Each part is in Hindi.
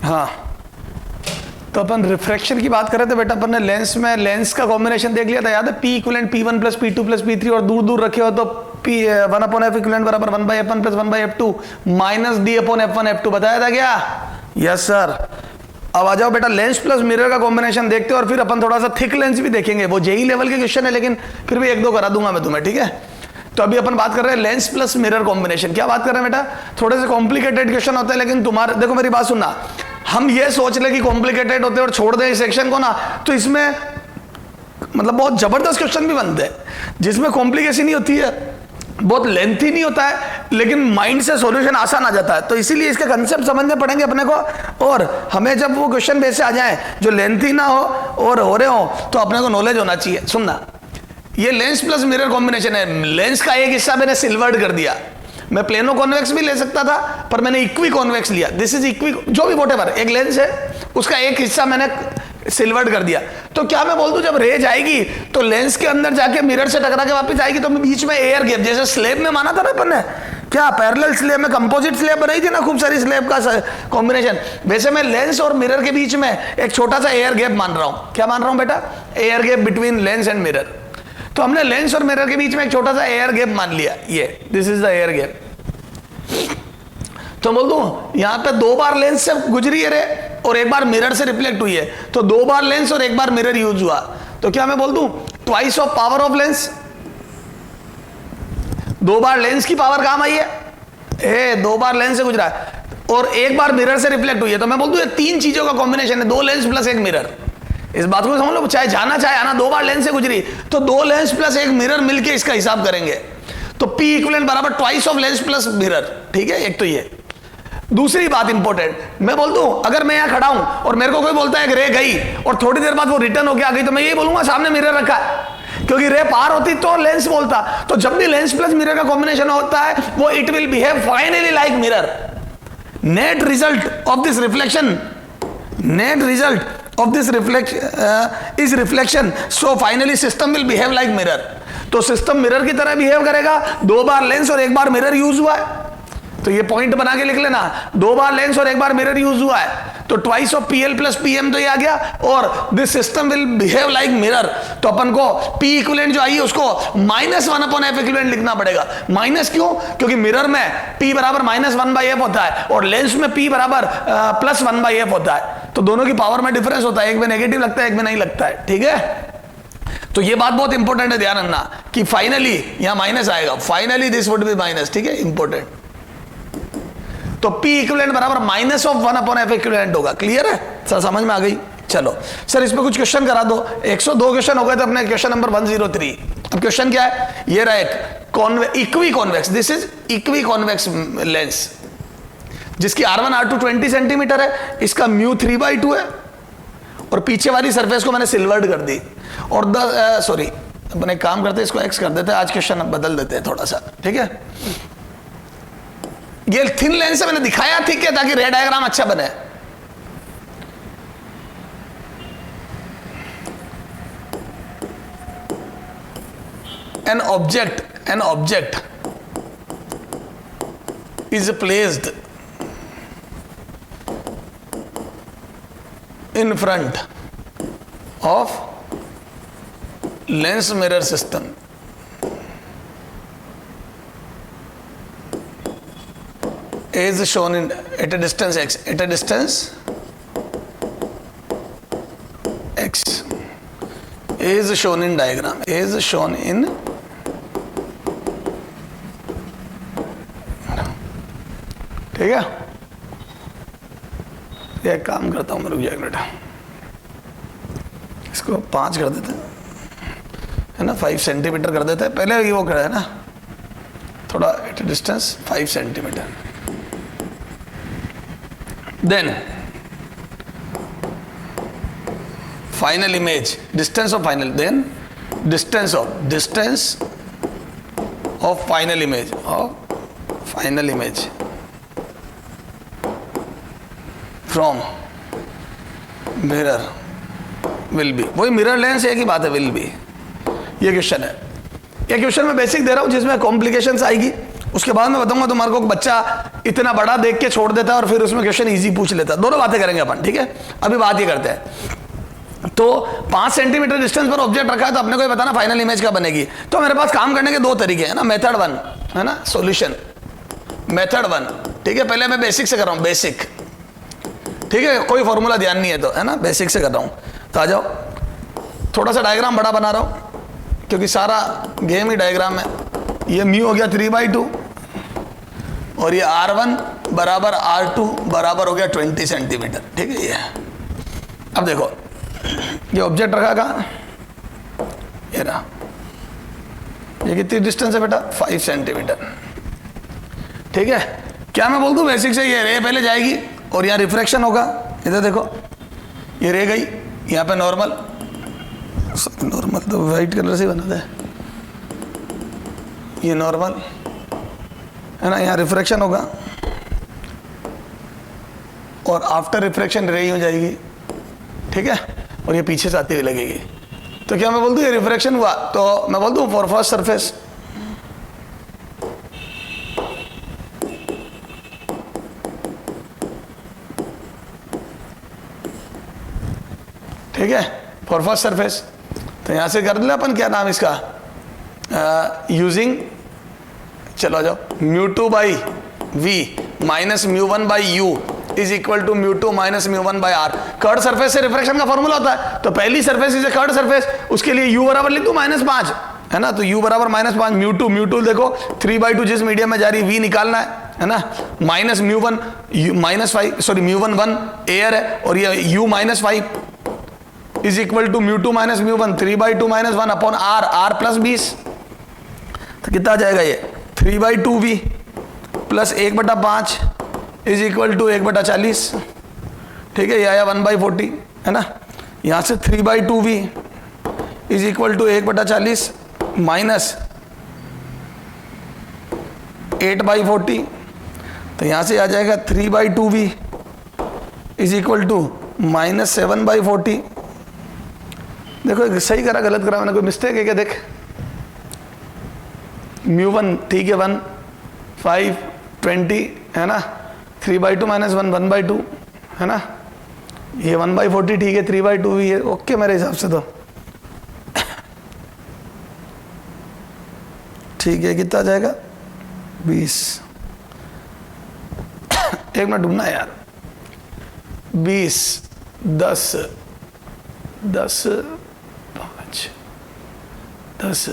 हाँ, तो अपन रिफ्रैक्शन की बात कर रहे थे बेटा। अपन ने लेंस में लेंस का कॉम्बिनेशन देख लिया था, याद है? P equivalent P1 plus P2 plus P3 और दूर दूर रखे हो तो P 1/f इक्विवेलेंट बराबर 1/f1 plus 1/f2 minus D/f1 f2 बताया था क्या? Yes sir. अब आ जाओ बेटा, लेंस प्लस मिरर का कॉम्बिनेशन देखते हो और फिर अपन थोड़ा सा थिक लेंस भी देखेंगे। वो जेई लेवल के क्वेश्चन है लेकिन फिर भी एक दो करा दूंगा मैं तुम्हें, ठीक है? तो अभी अपन बात कर रहे हैं लेंस प्लस मिरर कॉम्बिनेशन। क्या बात कर रहे हैं बेटा? थोड़े से कॉम्प्लिकेटेड क्वेश्चन होते हैं लेकिन तुम्हारे, देखो मेरी बात सुनना, हम ये सोच ले कि कॉम्प्लिकेटेड होते हैं और छोड़ दें इस सेक्शन को ना, तो इसमें मतलब बहुत जबरदस्त क्वेश्चन भी बनते हैं जिसमें कॉम्प्लिकेशन ही होती है, बहुत लेंथी नहीं होता है लेकिन माइंड से सॉल्यूशन आसान आ जाता है। तो इसीलिए इसके कंसेप्ट समझने पड़ेंगे अपने को, और हमें जब वो क्वेश्चन बेस से आ जाए जो लेंथी ना हो और हो रहे हो तो अपने को नॉलेज होना चाहिए। सुनना, ये लेंस प्लस मिरर कॉम्बिनेशन है। लेंस का एक हिस्सा मैंने सिल्वर्ड कर दिया, मैं प्लेनो कॉन्वेक्स भी ले सकता था पर मैंने इक्वी कॉन्वेक्स लिया। दिस इज इक्वी, जो भी वोटेवर, एक लेंस है उसका एक हिस्सा मैंने सिल्वर्ड कर दिया। तो क्या मैं बोल दूं जब रे जाएगी तो लेंस के अंदर जाके मिरर से टकरा के वापस आएगी तो बीच में एयर गैप, जैसे स्लैब में माना था ना अपन ने, क्या पैरेलल स्लैब में कंपोजिट स्लैब बनाई थी ना, खूब सारी स्लैब का कॉम्बिनेशन, वैसे मैं लेंस और मिरर के बीच में एक छोटा सा एयर गैप मान रहा हूं। क्या मान रहा हूं बेटा? Air gap between lens and mirror. तो हमने लेंस और मिरर के बीच में एक छोटा सा एयर गैप मान लिया, ये this is the air gap. तो बोल दूं यहां पे 2 बार लेंस से गुजरी है रे और 1 बार मिरर से रिफ्लेक्ट हुई है, तो 2 बार लेंस और 1 बार मिरर यूज हुआ। तो क्या मैं बोल दूं twice of power of lens, 2 bar lens की पावर काम आई है, 2 बार लेंस से गुजरा है और 1 बार मिरर से रिफ्लेक्ट हुई है। तो मैं बोल दूं ये 3 चीजों का कॉम्बिनेशन है, 2 लेंस प्लस 1 मिरर। इस बात को समझ लो, चाहे जाना चाहे आना, 2 बार लेंस से गुजरी तो 2 लेंस प्लस 1 मिरर मिलके इसका हिसाब करेंगे। तो P इक्विवेलेंट बराबर twice of lens plus mirror, ठीक है? एक तो ये। दूसरी बात इंपॉर्टेंट, मैं बोल दूं अगर मैं यहां खड़ा हूं और मेरे को कोई बोलता है कि रे गई और थोड़ी देर बाद वो रिटर्न होके आ गई, तो मैं यही बोलूंगा सामने मिरर रखा है, क्योंकि रे पार होती तो लेंस बोलता। तो जब भी लेंस प्लस मिरर का कॉम्बिनेशन होता है वो it will behave finally like mirror. Net result of this reflection, net result of this is reflection, so finally system will behave like mirror. तो सिस्टम मिरर की तरह बिहेव करेगा। 2 बार लेंस और 1 बार मिरर यूज हुआ है, तो ये पॉइंट बना के लिख लेना, 2 बार लेंस और 1 बार मिरर यूज हुआ है, तो twice of PL plus PM तो ये आ गया, और this system will behave like mirror. तो अपन को P इक्विवेलेंट जो आई है उसको -1/f इक्विवेलेंट लिखना पड़ेगा। माइनस क्यों? क्योंकि मिरर में P बराबर -1/f होता है और लेंस में P बराबर +1/f होता है, तो दोनों की पावर में डिफरेंस होता है, एक में नेगेटिव लगता है एक में नहीं लगता है, ठीक है? तो ये बात बहुत इंपॉर्टेंट है, ध्यान रखना कि फाइनली यहां माइनस आएगा, finally this would be minus, ठीक है? इंपॉर्टेंट। तो P इक्विवेलेंट बराबर -1/f इक्विवेलेंट होगा। क्लियर है सर? समझ में आ गई? चलो सर इसमें कुछ क्वेश्चन करा दो। 102 क्वेश्चन हो गए थे अपने, क्वेश्चन नंबर 103। अब क्वेश्चन क्या है? ये रहा एक equi convex, this is equi convex lens जिसकी R1 R2 20 सेंटीमीटर है, इसका म्यू 3/2 है और पीछे वाली सरफेस को मैंने सिल्वर्ड कर दी। और सॉरी अपन एक काम करते हैं, इसको X कर देते हैं, आज क्वेश्चन बदल देते हैं थोड़ा सा, ठीक है? ये थिन लेंस से मैंने दिखाया, ठीक है, ताकि रे डायग्राम अच्छा बने। An object is placed in front of lens mirror system is shown in at a distance x, at a distance x is shown in diagram, is shown in ठीक है? ये काम करता हूं मैं, रुक जाए एक मिनट, इसको 5 कर देते हैं, है ना? 5 सेंटीमीटर कर देते हैं पहले, ये वो कर है ना, थोड़ा at a distance 5 centimetre. Then final image, distance of final, then distance of final image from mirror will be, वही मिरर लेंस एक ही बात है, विल बी। ये क्वेश्चन है, ये क्वेश्चन मैं बेसिक दे रहा हूं जिसमें कॉम्प्लिकेशंस आएगी, उसके बाद मैं बताऊंगा तुम्हारे को बच्चा इतना बड़ा देख के छोड़ देता है और फिर उसमें क्वेश्चन इजी पूछ लेता है। दोनों बातें करेंगे अपन, ठीक है। अभी बात ये करते हैं, तो 5 सेंटीमीटर डिस्टेंस पर ऑब्जेक्ट रखा है, तो अपने को ये बताना फाइनल इमेज क्या बनेगी। तो मेरे पास काम करने के 2 तरीके हैं ना, मेथड 1 है ना, सॉल्यूशन मेथड 1, ठीक है। पहले मैं बेसिक से कर रहा हूं, बेसिक, ठीक है, कोई फॉर्मूला ध्यान नहीं है तो, है ना, बेसिक से कर रहा हूं। तो आ जाओ, थोड़ा सा डायग्राम बड़ा बना रहा हूं क्योंकि सारा गेम ही डायग्राम है। ये म्यू हो गया 3/2 और ये R1 बराबर R2 बराबर हो गया 20 सेंटीमीटर, ठीक है। ये अब देखो, ये ऑब्जेक्ट रखा कहाँ, ये रहा, ये कितनी डिस्टेंस है बेटा, 5 सेंटीमीटर, ठीक है। क्या मैं बोल दूं बेसिक से, ये रे पहले जाएगी और यहाँ रिफ्रैक्शन होगा, इधर देखो, ये रे गई, यहाँ पे नॉर्मल तो वाइट कलर से बना है, ये नॉर्मल है ना, यहाँ रिफ्रैक्शन होगा और आफ्टर रिफ्रैक्शन रे हो जाएगी, ठीक है, और ये पीछे से आती हुई लगेगी। तो क्या मैं बोल दूं ये रिफ्रैक्शन हुआ, तो मैं बोल दूं फॉर फर्स्ट सरफेस, ठीक है, फॉर फर्स्ट सरफेस। तो यहां से कर ले अपन, क्या नाम इसका, यूजिंग, चलो आ जाओ, μ2/v minus μ1/u is equal to μ2 minus μ1/r। Curved surface से रिफ्रैक्शन का फॉर्मूला होता है, तो पहली surface is a curved surface, उसके लिए u बराबर लिख दूं -5, है ना। तो u बराबर -5, μ2 देखो 3/2 जिस मीडियम में जा रही, v निकालना है ना, माइनस μ1 -5, सॉरी μ1 एयर है, और ये u -5 is equal to μ2 minus μ1 3/2 - 1 upon r plus 20। तो कितना आ जाएगा ये 3/2v plus 1/5 is equal to 1/40, ठीक है। ये आया 1/40, है ना। यहाँ से 3/2v is equal to 1/40 minus 8/40, तो यहाँ से आ जाएगा 3/2v is equal to minus 7/40। देखो सही करा गलत करा मैंने, कोई मिस्टेक है क्या, देख μ1 ठीक है 1 5 20 है ना, 3/2 - 1 1/2 है ना, ये 1/40 ठीक है, 3/2 भी है, ओके मेरे हिसाब से तो ठीक है। कितना आ जाएगा 20, एक मिनट ढूंढना यार, 20 10 10 5 10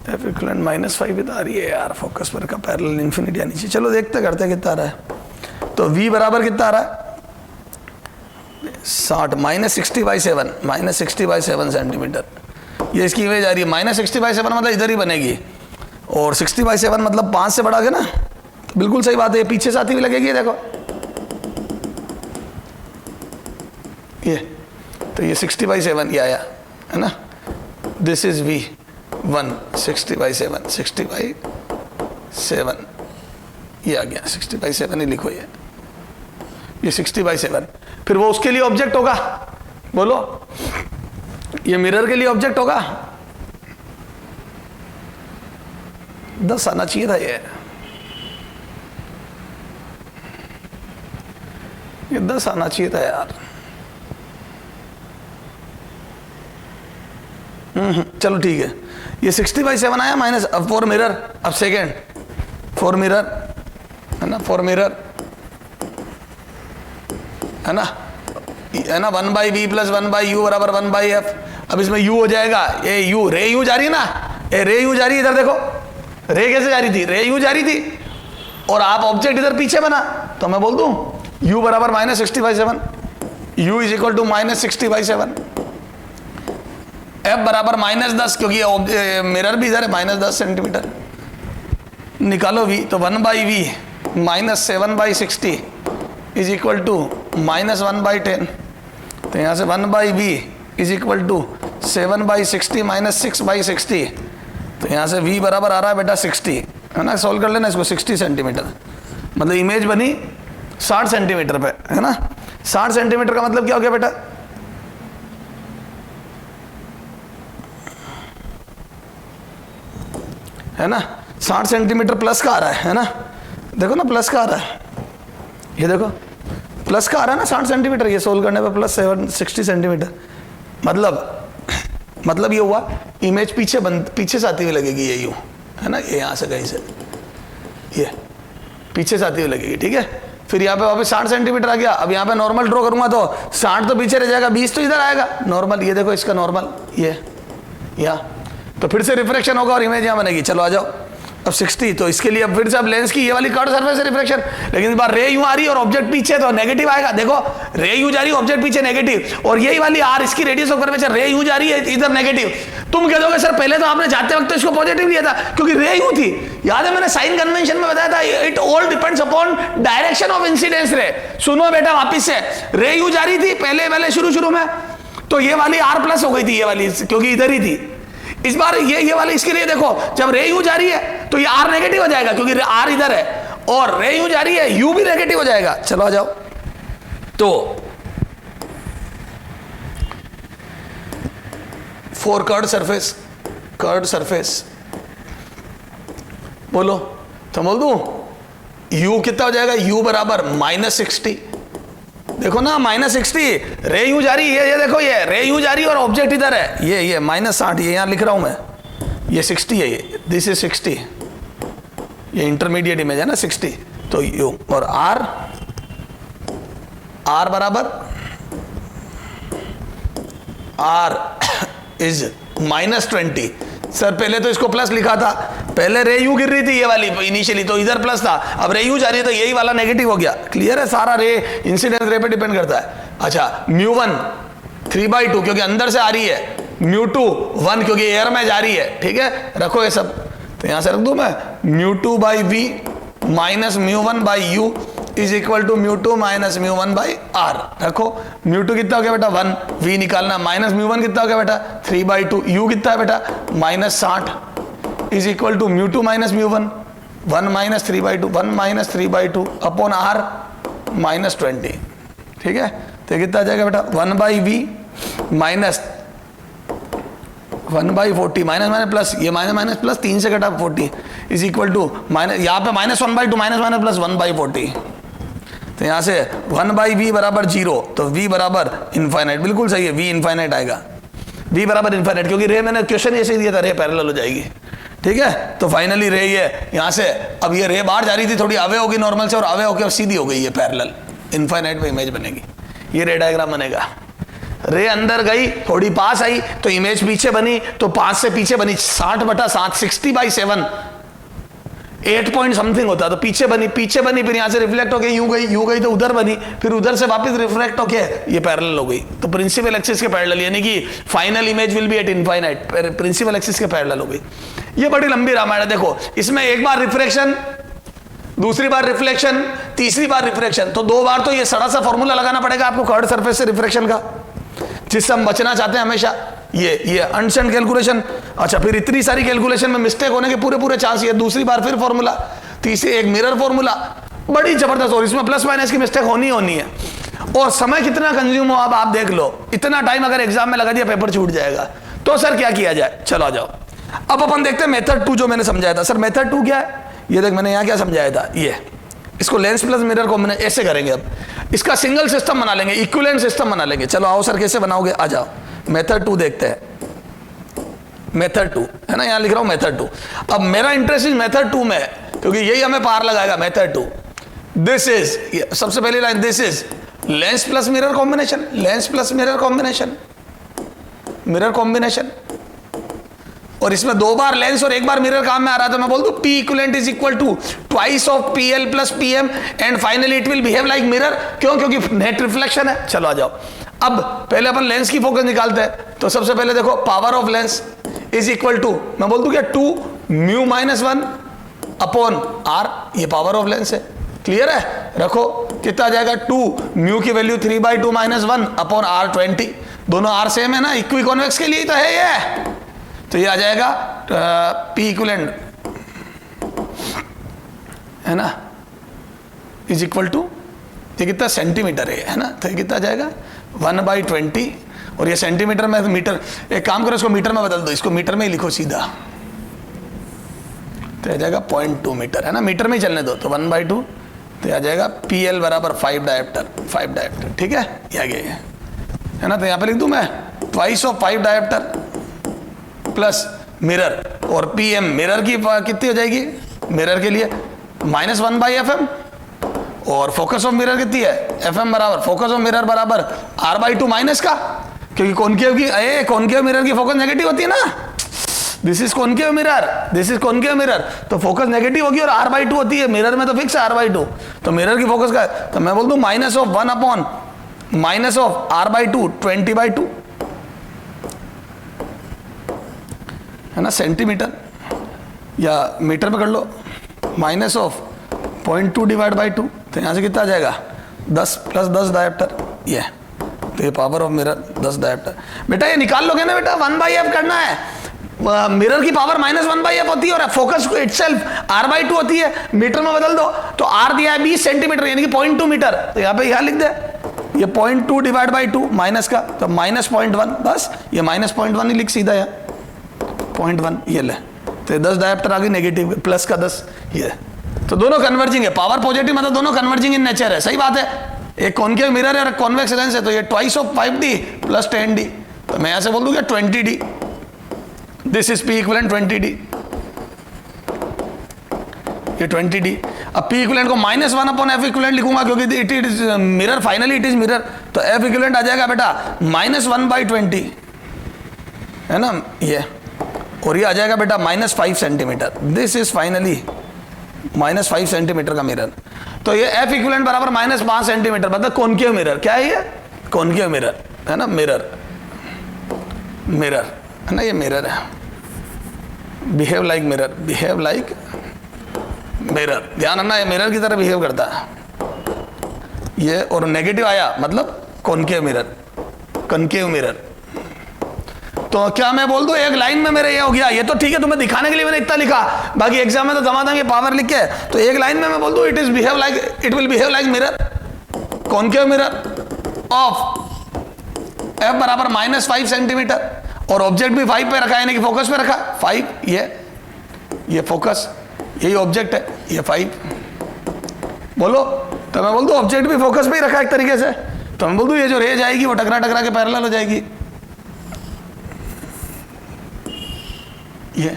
इक्विवेलेंट -5 आ रही है यार, फोकस पर का पैरेलल इन्फिनिटी आनी चाहिए। चलो देखते करते कितना आ रहा है। तो v बराबर कितना आ रहा है 60 -60/7 -60/7 सेंटीमीटर, ये इसकी इमेज आ रही है। -60/7 मतलब इधर ही बनेगी, और 60/7 मतलब 5 से बढ़ा के ना, तो बिल्कुल सही बात है, ये पीछे से आती हुई लगेगी, देखो ये, तो ये 60/7 ये आया है ना, दिस इज v 1 60/7 60/7 ये आ गया, 60/7 ही लिखो, ये 60/7। फिर वो उसके लिए ऑब्जेक्ट होगा, बोलो, ये मिरर के लिए ऑब्जेक्ट होगा, 10 आना चाहिए था ये 10 आना चाहिए था यार। चलो ठीक है, ये 60/7 आया माइनस, अब फॉर मिरर, अब सेकेंड फॉर मिरर है ना, फॉर मिरर है ना 1/v प्लस 1/u बराबर 1/f। अब इसमें u हो जाएगा, ये u रे यूं जा रही है ना, ये रे यूं जा रही है, इधर देखो रे कैसे जा रही थी, रे यूं जा रही थी, और आप ऑब्जेक्ट इधर पीछे बना, तो मैं बोल दूं u बराबर -60/7, u is equal to -60/7, f बराबर -10, क्योंकि मिरर भी इधर है, -10 सेंटीमीटर। निकालो v, तो 1/v minus 7/60 is equal to -1/10। तो यहाँ से 1/v is equal to 7/60 minus 6/60। तो यहाँ से v बराबर आ रहा है बेटा 60, है ना, सॉल्व कर लेना इसको, 60 सेंटीमीटर, मतलब इमेज बनी 60 सेंटीमीटर पे, है ना। 60 सेंटीमीटर का मतलब क्या हो गया बेटा, है ना, 60 सेंटीमीटर प्लस का आ रहा है ना, देखो ना प्लस का आ रहा है, ये देखो प्लस का आ रहा है ना 60 सेंटीमीटर, ये सोल्व करने पे प्लस 60 सेंटीमीटर, मतलब ये हुआ इमेज पीछे से आती हुई लगेगी, ये यूं है ना, ये यहाँ से कहीं से ये पीछे से आती हुई लगेगी, ठीक है। फिर यहाँ पे वापस 60 सेंटीमीटर आ गया, अब यहाँ पे नॉर्मल ड्रॉ करूंगा तो 60 तो पीछे रह जाएगा, 20 तो इधर आएगा नॉर्मल, ये देखो इसका नॉर्मल ये यहाँ, तो फिर से रिफ्लेक्शन होगा और इमेज यहाँ बनेगी। चलो आ जाओ, अब 60, तो इसके लिए अब फिर से अब लेंस की ये वाली कर्व सरफेस से रिफ्लेक्शन, लेकिन इस बार रे यूं आ रही है और ऑब्जेक्ट पीछे, तो नेगेटिव आएगा, देखो रे यूं जा रही है ऑब्जेक्ट पीछे नेगेटिव, और यही वाली आर इसकी रेडियस ऑफ कर्वेचर रे यूं जा रही है इधर नेगेटिव। तुम कह दोगे सर पहले तो आपने जाते वक्त तो इसको पॉजिटिव लिया था क्योंकि रे यूं थी, याद है मैंने साइन कन्वेंशन में बताया था, it all depends upon direction of incidence रे। सुनो बेटा वापिस से, रे यूं जा रही थी पहले शुरू में, तो ये वाली आर प्लस हो गई थी, ये वाली क्योंकि इधर ही थी। इस बार ये वाली इसके लिए देखो, जब रे यू जा रही है तो ये आर नेगेटिव हो जाएगा क्योंकि आर इधर है, और रे यू जा रही है यू भी नेगेटिव हो जाएगा। चलो आ जाओ, तो फॉर कर्व्ड सरफेस बोलो, तो बोल दूं u कितना हो जाएगा, u बराबर -60, देखो ना -60, रे यू जा रही है, ये देखो ये रे यू जा रही है और ऑब्जेक्ट इधर है, ये -60, ये यहां लिख रहा हूं मैं, ये 60 है, ये दिस इज 60, ये इंटरमीडिएट इमेज है ना 60, तो u और r बराबर r इज -20। सर पहले तो इसको प्लस लिखा था, पहले रे यू गिर रही थी ये वाली इनिशियली, तो इधर प्लस था, अब रे यू जा रही है तो यही वाला नेगेटिव हो गया। क्लियर है, सारा रे इंसिडेंस रे पे डिपेंड करता है। अच्छा μ1 3/2 क्योंकि अंदर से आ रही है, μ2 1 क्योंकि एयर में जा रही है, ठीक है, रखो ये सब, तो यहां से रख दूं मैं μ2/v minus μ1/u is equal to μ2 minus μ1/r। रखो μ2 कितना हो गया बेटा 1, v निकालना, माइनस μ1 कितना हो गया बेटा 3/2, u कितना है बेटा -60 is equal to μ2 minus μ1, 1 minus 3/2 upon r -20, ठीक है। तो कितना आ जाएगा बेटा 1/v माइनस 1/40 माइनस प्लस, ये माइनस प्लस 3 से कटा 40 इज इक्वल टू माइनस, यहाँ पे -1/2 माइनस प्लस 1/40, तो यहाँ से 1/v बराबर 0, तो v बराबर इनफाइनाइट, बिल्कुल सही है, v इनफाइनाइट आएगा, v बराबर इनफाइनाइट, क्योंकि रे मैंने क्वेश्चन ऐसे ही दिया था, रे पैरेलल हो जाएगी, ठीक है। तो फाइनली रे ये यहाँ से, अब ये रे बाहर जा रही थी, थोड़ी अवे होगी नॉर्मल से और अवे होकर अब सीधी हो गई, ये पैरेलल इनफाइनाइट पे इमेज बनेगी, ये रे डायग्राम बनेगा। रे अंदर गई, थोड़ी पास आई तो इमेज पीछे बनी, तो 5 से पीछे बनी 60/7 60/7 8 पॉइंट समथिंग होता, तो पीछे बनी, फिर यहां से रिफ्लेक्ट होके यूं गई तो उधर बनी, फिर उधर से वापस रिफ्लेक्ट होके ये पैरेलल हो गई, तो प्रिंसिपल एक्सिस के पैरेलल, यानी कि final image will be at infinite, principal axis के पैरेलल हो गई। ये बड़ी लंबी रामायण है, देखो इसमें एक बार रिफ्रैक्शन, दूसरी बार रिफ्लेक्शन, तीसरी बार रिफ्रैक्शन, तो 2 बार तो ये सड़ा सा फॉर्मूला लगाना पड़ेगा आपको कर्व्ड सरफेस से रिफ्रैक्शन का, जिससे हम बचना चाहते हैं हमेशा, ये अनस्टैंड कैलकुलेशन। अच्छा, फिर इतनी सारी कैलकुलेशन में मिस्टेक होने के पूरे चांस, ये दूसरी बार फिर फॉर्मूला, तीसरी एक मिरर फॉर्मूला, बड़ी जबरदस्त, और इसमें प्लस माइनस की मिस्टेक होनी है, और समय कितना कंज्यूम हो अब आप देख लो, इतना टाइम अगर एग्जाम में लगा दिया पेपर छूट जाएगा। तो सर क्या किया जाए, चलो आ जाओ, अब अपन देखते हैं मेथड 2 जो मैंने समझाया था। सर मेथड 2 क्या है, ये देख मैंने यहाँ क्या समझाया था, ये इसको लेंस प्लस मिरर कॉम्बिनेशन ऐसे करेंगे, अब इसका सिंगल सिस्टम बना लेंगे, इक्विवेलेंट सिस्टम बना लेंगे। चलो आओ सर कैसे बनाओगे, आ जाओ मेथड 2 देखते हैं। मेथड 2 है ना, यहां लिख रहा हूं मेथड 2। अब मेरा इंटरेस्ट इज मेथड 2 में, क्योंकि यही हमें पार लगाएगा। मेथड 2, दिस इज, सबसे पहली line, this is lens plus mirror combination, lens plus mirror combination, mirror combination, और इसमें 2 बार लेंस और 1 बार मिरर काम में आ रहा है, तो मैं बोल दूं P equivalent is equal to twice of PL plus PM and finally it will behave like mirror. क्यों, क्योंकि नेट रिफ्लेक्शन है। चलो आ जाओ, अब पहले अपन लेंस की फोकस निकालते हैं। तो सबसे पहले देखो power of lens is equal to, मैं बोल दूं क्या 2 μ-1 अपॉन r, ये पावर ऑफ लेंस है। क्लियर है, रखो कितना आ जाएगा 2 μ की वैल्यू 3/2 -1 अपॉन r 20, दोनों r सेम है ना, इक्वी कॉन्वेक्स के लिए तो है ये, तो ये आ जाएगा P इक्विवेलेंट है ना, इज इक्वल टू, ये कितना सेंटीमीटर है ना, तो ये कितना आ जाएगा 1/20, और ये सेंटीमीटर में मीटर, एक काम करो इसको मीटर में बदल दो, इसको मीटर में ही लिखो सीधा, तो आ जाएगा 0.2 मीटर, है ना, मीटर में ही चलने दो, तो 1/2 तो आ जाएगा PL बराबर 5 डायोप्टर, ठीक है, ये आ गया है ना। तो यहाँ पे लिख दूं मैं twice of 5 dioptre plus mirror, और PM मिरर की कितनी हो जाएगी मिरर के लिए -1/FM, और फोकस ऑफ मिरर कितनी है FM बराबर फोकस ऑफ मिरर बराबर R/2 माइनस का, क्योंकि कॉनकेव मिरर की फोकस नेगेटिव होती है ना, दिस इज कॉनकेव मिरर, तो फोकस नेगेटिव होगी और R/2 होती है, मिरर में तो फिक्स है R/2, तो मिरर की फोकस का, तो मैं बोल दूं -1 अपॉन -R/2 20/2, है ना, सेंटीमीटर या मीटर में कर लो, -0.2 डिवाइड बाई 2, तो यहां से कितना आ जाएगा 10 + 10 डायोप्टर, ये तो ये पावर ऑफ मिरर 10 डायोप्टर। बेटा ये निकाल लोगे ना बेटा, 1/f करना है, मिरर की पावर -1/f होती है और फोकस इटसेल्फ R/2 होती है, मीटर में बदल दो तो R दिया है 20 सेंटीमीटर यानी कि 0.2 मीटर, तो यहाँ पे यह लिख दे, ये 0.2 डिवाइड बाई 2 माइनस का, तो -0.1, बस ये -0.1 ही लिख सीधा, है 0.1 ये ले, तो 10 डायोप्टर आ गई नेगेटिव, प्लस का 10 ये, तो दोनों कन्वर्जिंग है, पावर पॉजिटिव मतलब दोनों कन्वर्जिंग इन नेचर है, सही बात है, एक कॉनकेव मिरर है और कॉन्वेक्स लेंस है, तो ये twice of 5D plus 10D, तो मैं यहां से बोल दूंगा 20D, this is P equivalent 20D, ये 20D। अब P इक्विवेलेंट को -1/F इक्विवेलेंट लिखूंगा क्योंकि it is mirror, finally it is mirror, तो F इक्विवेलेंट आ जाएगा बेटा -1/20, है ना ये, और ये आ जाएगा बेटा -5 centimetre, this is finally -5 centimetre का मिरर, तो ये F इक्विवेलेंट बराबर -5 सेंटीमीटर, मतलब कॉनकेव मिरर, क्या है ये कॉनकेव मिरर, है ना, मिरर है ना, ये मिरर है, बिहेव लाइक मिरर, ध्यान रखना ये मिरर की तरह बिहेव करता है ये, और नेगेटिव आया मतलब कॉनकेव मिरर, तो क्या मैं बोल दूं एक लाइन में मेरे ये हो गया, ये तो ठीक है तुम्हें दिखाने के लिए मैंने इतना लिखा, बाकी एग्जाम में तो जमा देंगे पावर लिख के, तो एक लाइन में मैं बोल दूं it will behave like mirror, concave mirror of F बराबर -5 सेंटीमीटर, और ऑब्जेक्ट भी 5 पे रखा है, यानी कि फोकस पे रखा 5, ये फोकस, यही ऑब्जेक्ट है, ये 5 बोलो, तो मैं बोल दूं ऑब्जेक्ट भी फोकस पे ही रखा एक तरीके से, तो मैं बोल दूं ये जो रे जाएगी वो टकरा के पैरेलल हो जाएगी, ये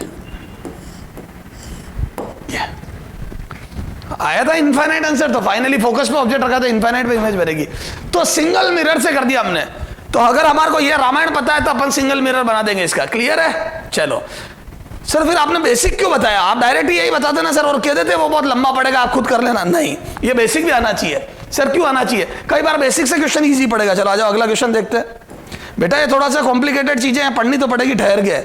आया था इनफाइनाइट आंसर, तो फाइनली फोकस पे ऑब्जेक्ट रखा था, इनफाइनाइट पे इमेज बनेगी, तो सिंगल मिरर से कर दिया हमने, तो अगर हमारे को ये रामायण पता है तो अपन सिंगल मिरर बना देंगे इसका, क्लियर है, चलो सर फिर आपने बेसिक क्यों बताया, आप डायरेक्ट यही बताते ना सर, और कह देते वो बहुत लंबा पड़ेगा आप खुद कर लेना, नहीं ये बेसिक भी आना चाहिए सर, क्यों आना चाहिए, कई बार बेसिक से क्वेश्चन इजी पड़ेगा, चलो आ जाओ अगला क्वेश्चन देखते हैं, बेटा ये थोड़ा सा कॉम्प्लिकेटेड चीजें हैं, पढ़नी तो पड़ेगी, ठहर के,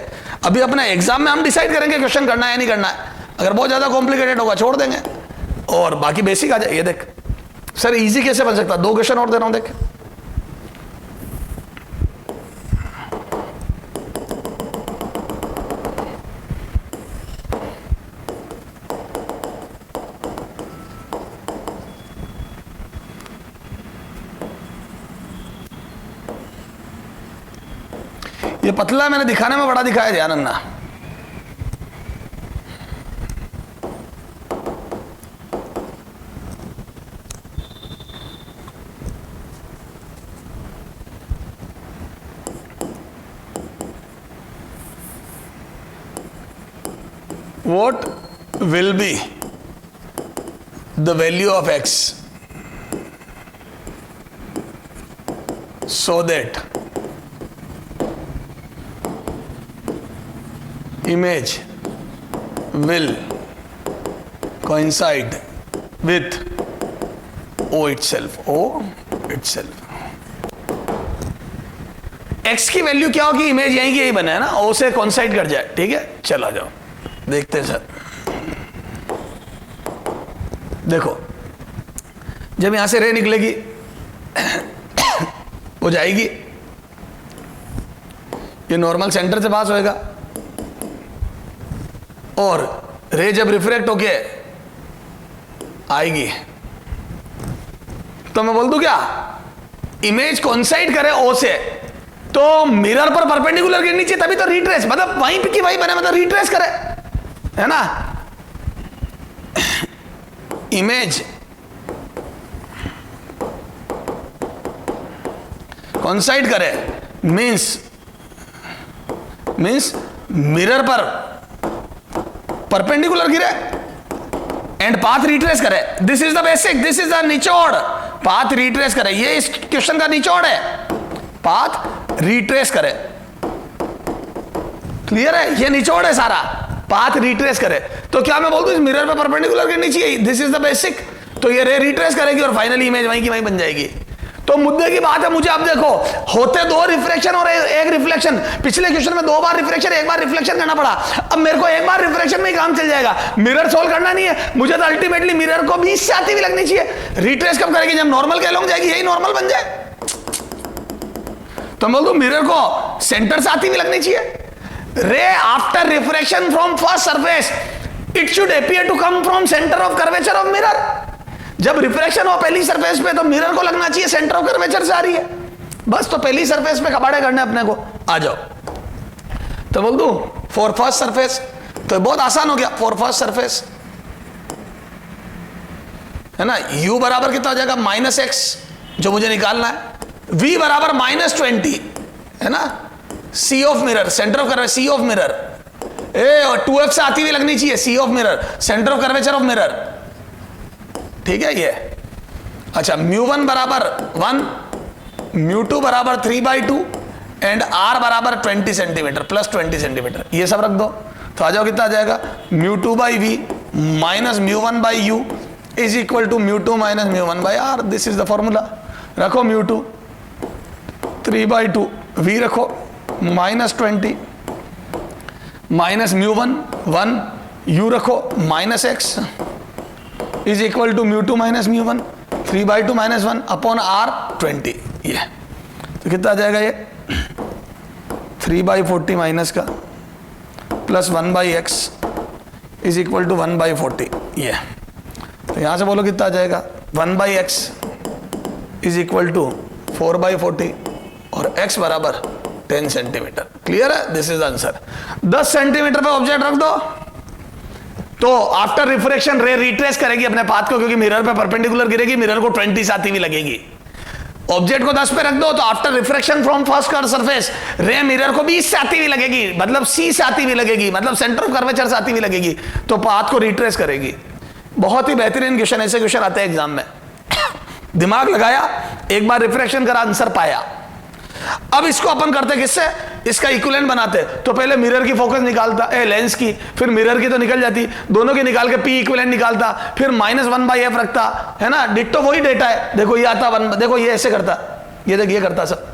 अभी अपने एग्जाम में हम डिसाइड करेंगे क्वेश्चन करना है या नहीं करना है, अगर बहुत ज्यादा कॉम्प्लिकेटेड होगा छोड़ देंगे, और बाकी बेसिक आ जाए, ये देख सर इजी कैसे बन सकता, 2 क्वेश्चन और दे रहा हूं देख, ये पतला मैंने दिखाने में बड़ा दिखाया, ध्यान रखना, what will be the value of x so that image will coincide with O itself, x की वैल्यू क्या होगी, इमेज यहीं की यही बना है ना, O से कोइंसाइड कर जाए, ठीक है, चला जाओ देखते हैं सर, देखो जब यहां से रे निकलेगी वो जाएगी, ये नॉर्मल सेंटर से पास होएगा, और रे जब रिफ्रैक्ट होके आएगी तो मैं बोल दूं क्या, इमेज कोइंसाइड करे O से, तो मिरर पर परपेंडिकुलर गिरनी चाहिए, तभी तो रिट्रेस, मतलब वहीं की वहीं बने, मतलब रिट्रेस करे, है ना, इमेज कोइंसाइड करे मीन्स मिरर पर परपेंडिकुलर गिरे एंड पाथ रिट्रेस करे। This is the basic, this is the निचोड़। पाथ रिट्रेस करे, ये इस क्वेश्चन का निचोड़ है। पाथ रिट्रेस करे, क्लियर है? ये निचोड़ है सारा। पाथ रिट्रेस करे तो क्या मैं बोल दूं इस मिरर पे परपेंडिकुलर गिरनी चाहिए, दिस इज द बेसिक। तो ये रे रिट्रेस करेगी और फाइनली इमेज वहीं की वहीं बन जाएगी। तो मुद्दे की बात है, मुझे अब देखो होते दो रिफ्लेक्शन और एक रिफ्लेक्शन। पिछले क्वेश्चन में 2 बार रिफ्लेक्शन 1 बार रिफ्लेक्शन करना पड़ा, अब मेरे को 1 बार रिफ्लेक्शन में ही काम चल जाएगा। मिरर सोल्व करना नहीं है मुझे, तो अल्टीमेटली मिरर को 20 से आती हुई लगनी चाहिए। रिट्रेस कब करेगी? जब नॉर्मल के अलॉन्ग जाएगी, यही नॉर्मल बन जाए। तो मैं बोल दूं मिरर को सेंटर से आती हुई लगनी चाहिए। Ray after refraction from first surface it should appear to come from centre of curvature of mirror. जब रिफ्रैक्शन हो पहली सरफेस पे तो मिरर को लगना चाहिए सेंटर ऑफ कर्वेचर से आ रही है। बस तो पहली सरफेस पे कबाड़े करने अपने को, आ जाओ। तो बोल दूं फॉर फर्स्ट सरफेस, तो बहुत आसान हो गया। फॉर फर्स्ट सरफेस है ना, u बराबर कितना हो जाएगा? -x जो मुझे निकालना है। v बराबर -20 है ना, c of mirror centre of curvature, c of mirror और 2f से आती हुई लगनी चाहिए, c of mirror centre of curvature of mirror. ठीक है ये। अच्छा μ1 बराबर 1, μ2 बराबर 3/2 एंड r बराबर 20 सेंटीमीटर प्लस 20 सेंटीमीटर, ये सब रख दो। तो आ जाओ कितना आ जाएगा? μ2/v minus μ1/u is equal to μ2 minus μ1/r। This is the formula. रखो μ2 3/2, v रखो -20 माइनस μ1 1, u रखो -x is equal to μ2 minus μ1 3/2 minus 1 upon r 20। ये तो कितना आ जाएगा? ये 3/40 माइनस का plus 1/x is equal to 1/40। ये तो यहां से बोलो कितना आ जाएगा? 1/x इज इक्वल टू 4/40 और x बराबर 10 सेंटीमीटर। क्लियर है? This is answer. 10 सेंटीमीटर पे ऑब्जेक्ट रख दो तो आफ्टर रिफ्रैक्शन रे रिट्रेस करेगी अपने पाथ को, क्योंकि मिरर पे परपेंडिकुलर गिरेगी, मिरर को 20 से आती हुई लगेगी। ऑब्जेक्ट को 10 पे रख दो तो after refraction from first curve surface रे मिरर को 20 से आती हुई लगेगी, मतलब c से आती हुई लगेगी, मतलब सेंटर ऑफ कर्वेचर से आती हुई लगेगी, तो पाथ को रिट्रेस करेगी। बहुत ही बेहतरीन क्वेश्चन, ऐसे क्वेश्चन आते हैं एग्जाम में। दिमाग लगाया, एक बार रिफ्रैक्शन करा, आंसर पाया। अब इसको अपन करते किससे? इसका इक्विवेलेंट बनाते। तो पहले मिरर की फोकस निकालता, लेंस की, फिर मिरर की तो निकल जाती, दोनों की निकाल के पी इक्विवेलेंट निकालता, फिर -1/f रखता है ना। डिट्टो वही डेटा है, देखो ये आता 1, देखो ये ऐसे करता, ये देख ये करता सब।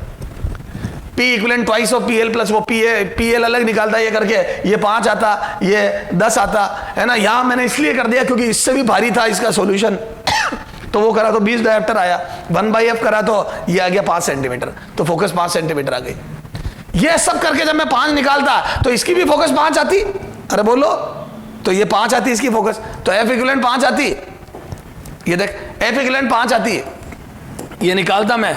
P equivalent twice of PL plus वो पीएल अलग निकालता ये करके, ये 5 आता, ये 10 आता है ना। यहां मैंने इसलिए कर दिया क्योंकि इससे भी भारी था इसका सॉल्यूशन तो वो करा तो 20 डायोप्टर आया, 1/f करा तो ये आ गया 5 सेंटीमीटर, तो फोकस 5 सेंटीमीटर आ गई। ये सब करके जब मैं 5 निकालता तो इसकी भी फोकस 5 आती, अरे बोलो, तो ये 5 आती इसकी फोकस, तो एफ इक्विवेलेंट 5 आती। ये देख एफ इक्विवेलेंट 5 आती, ये निकालता मैं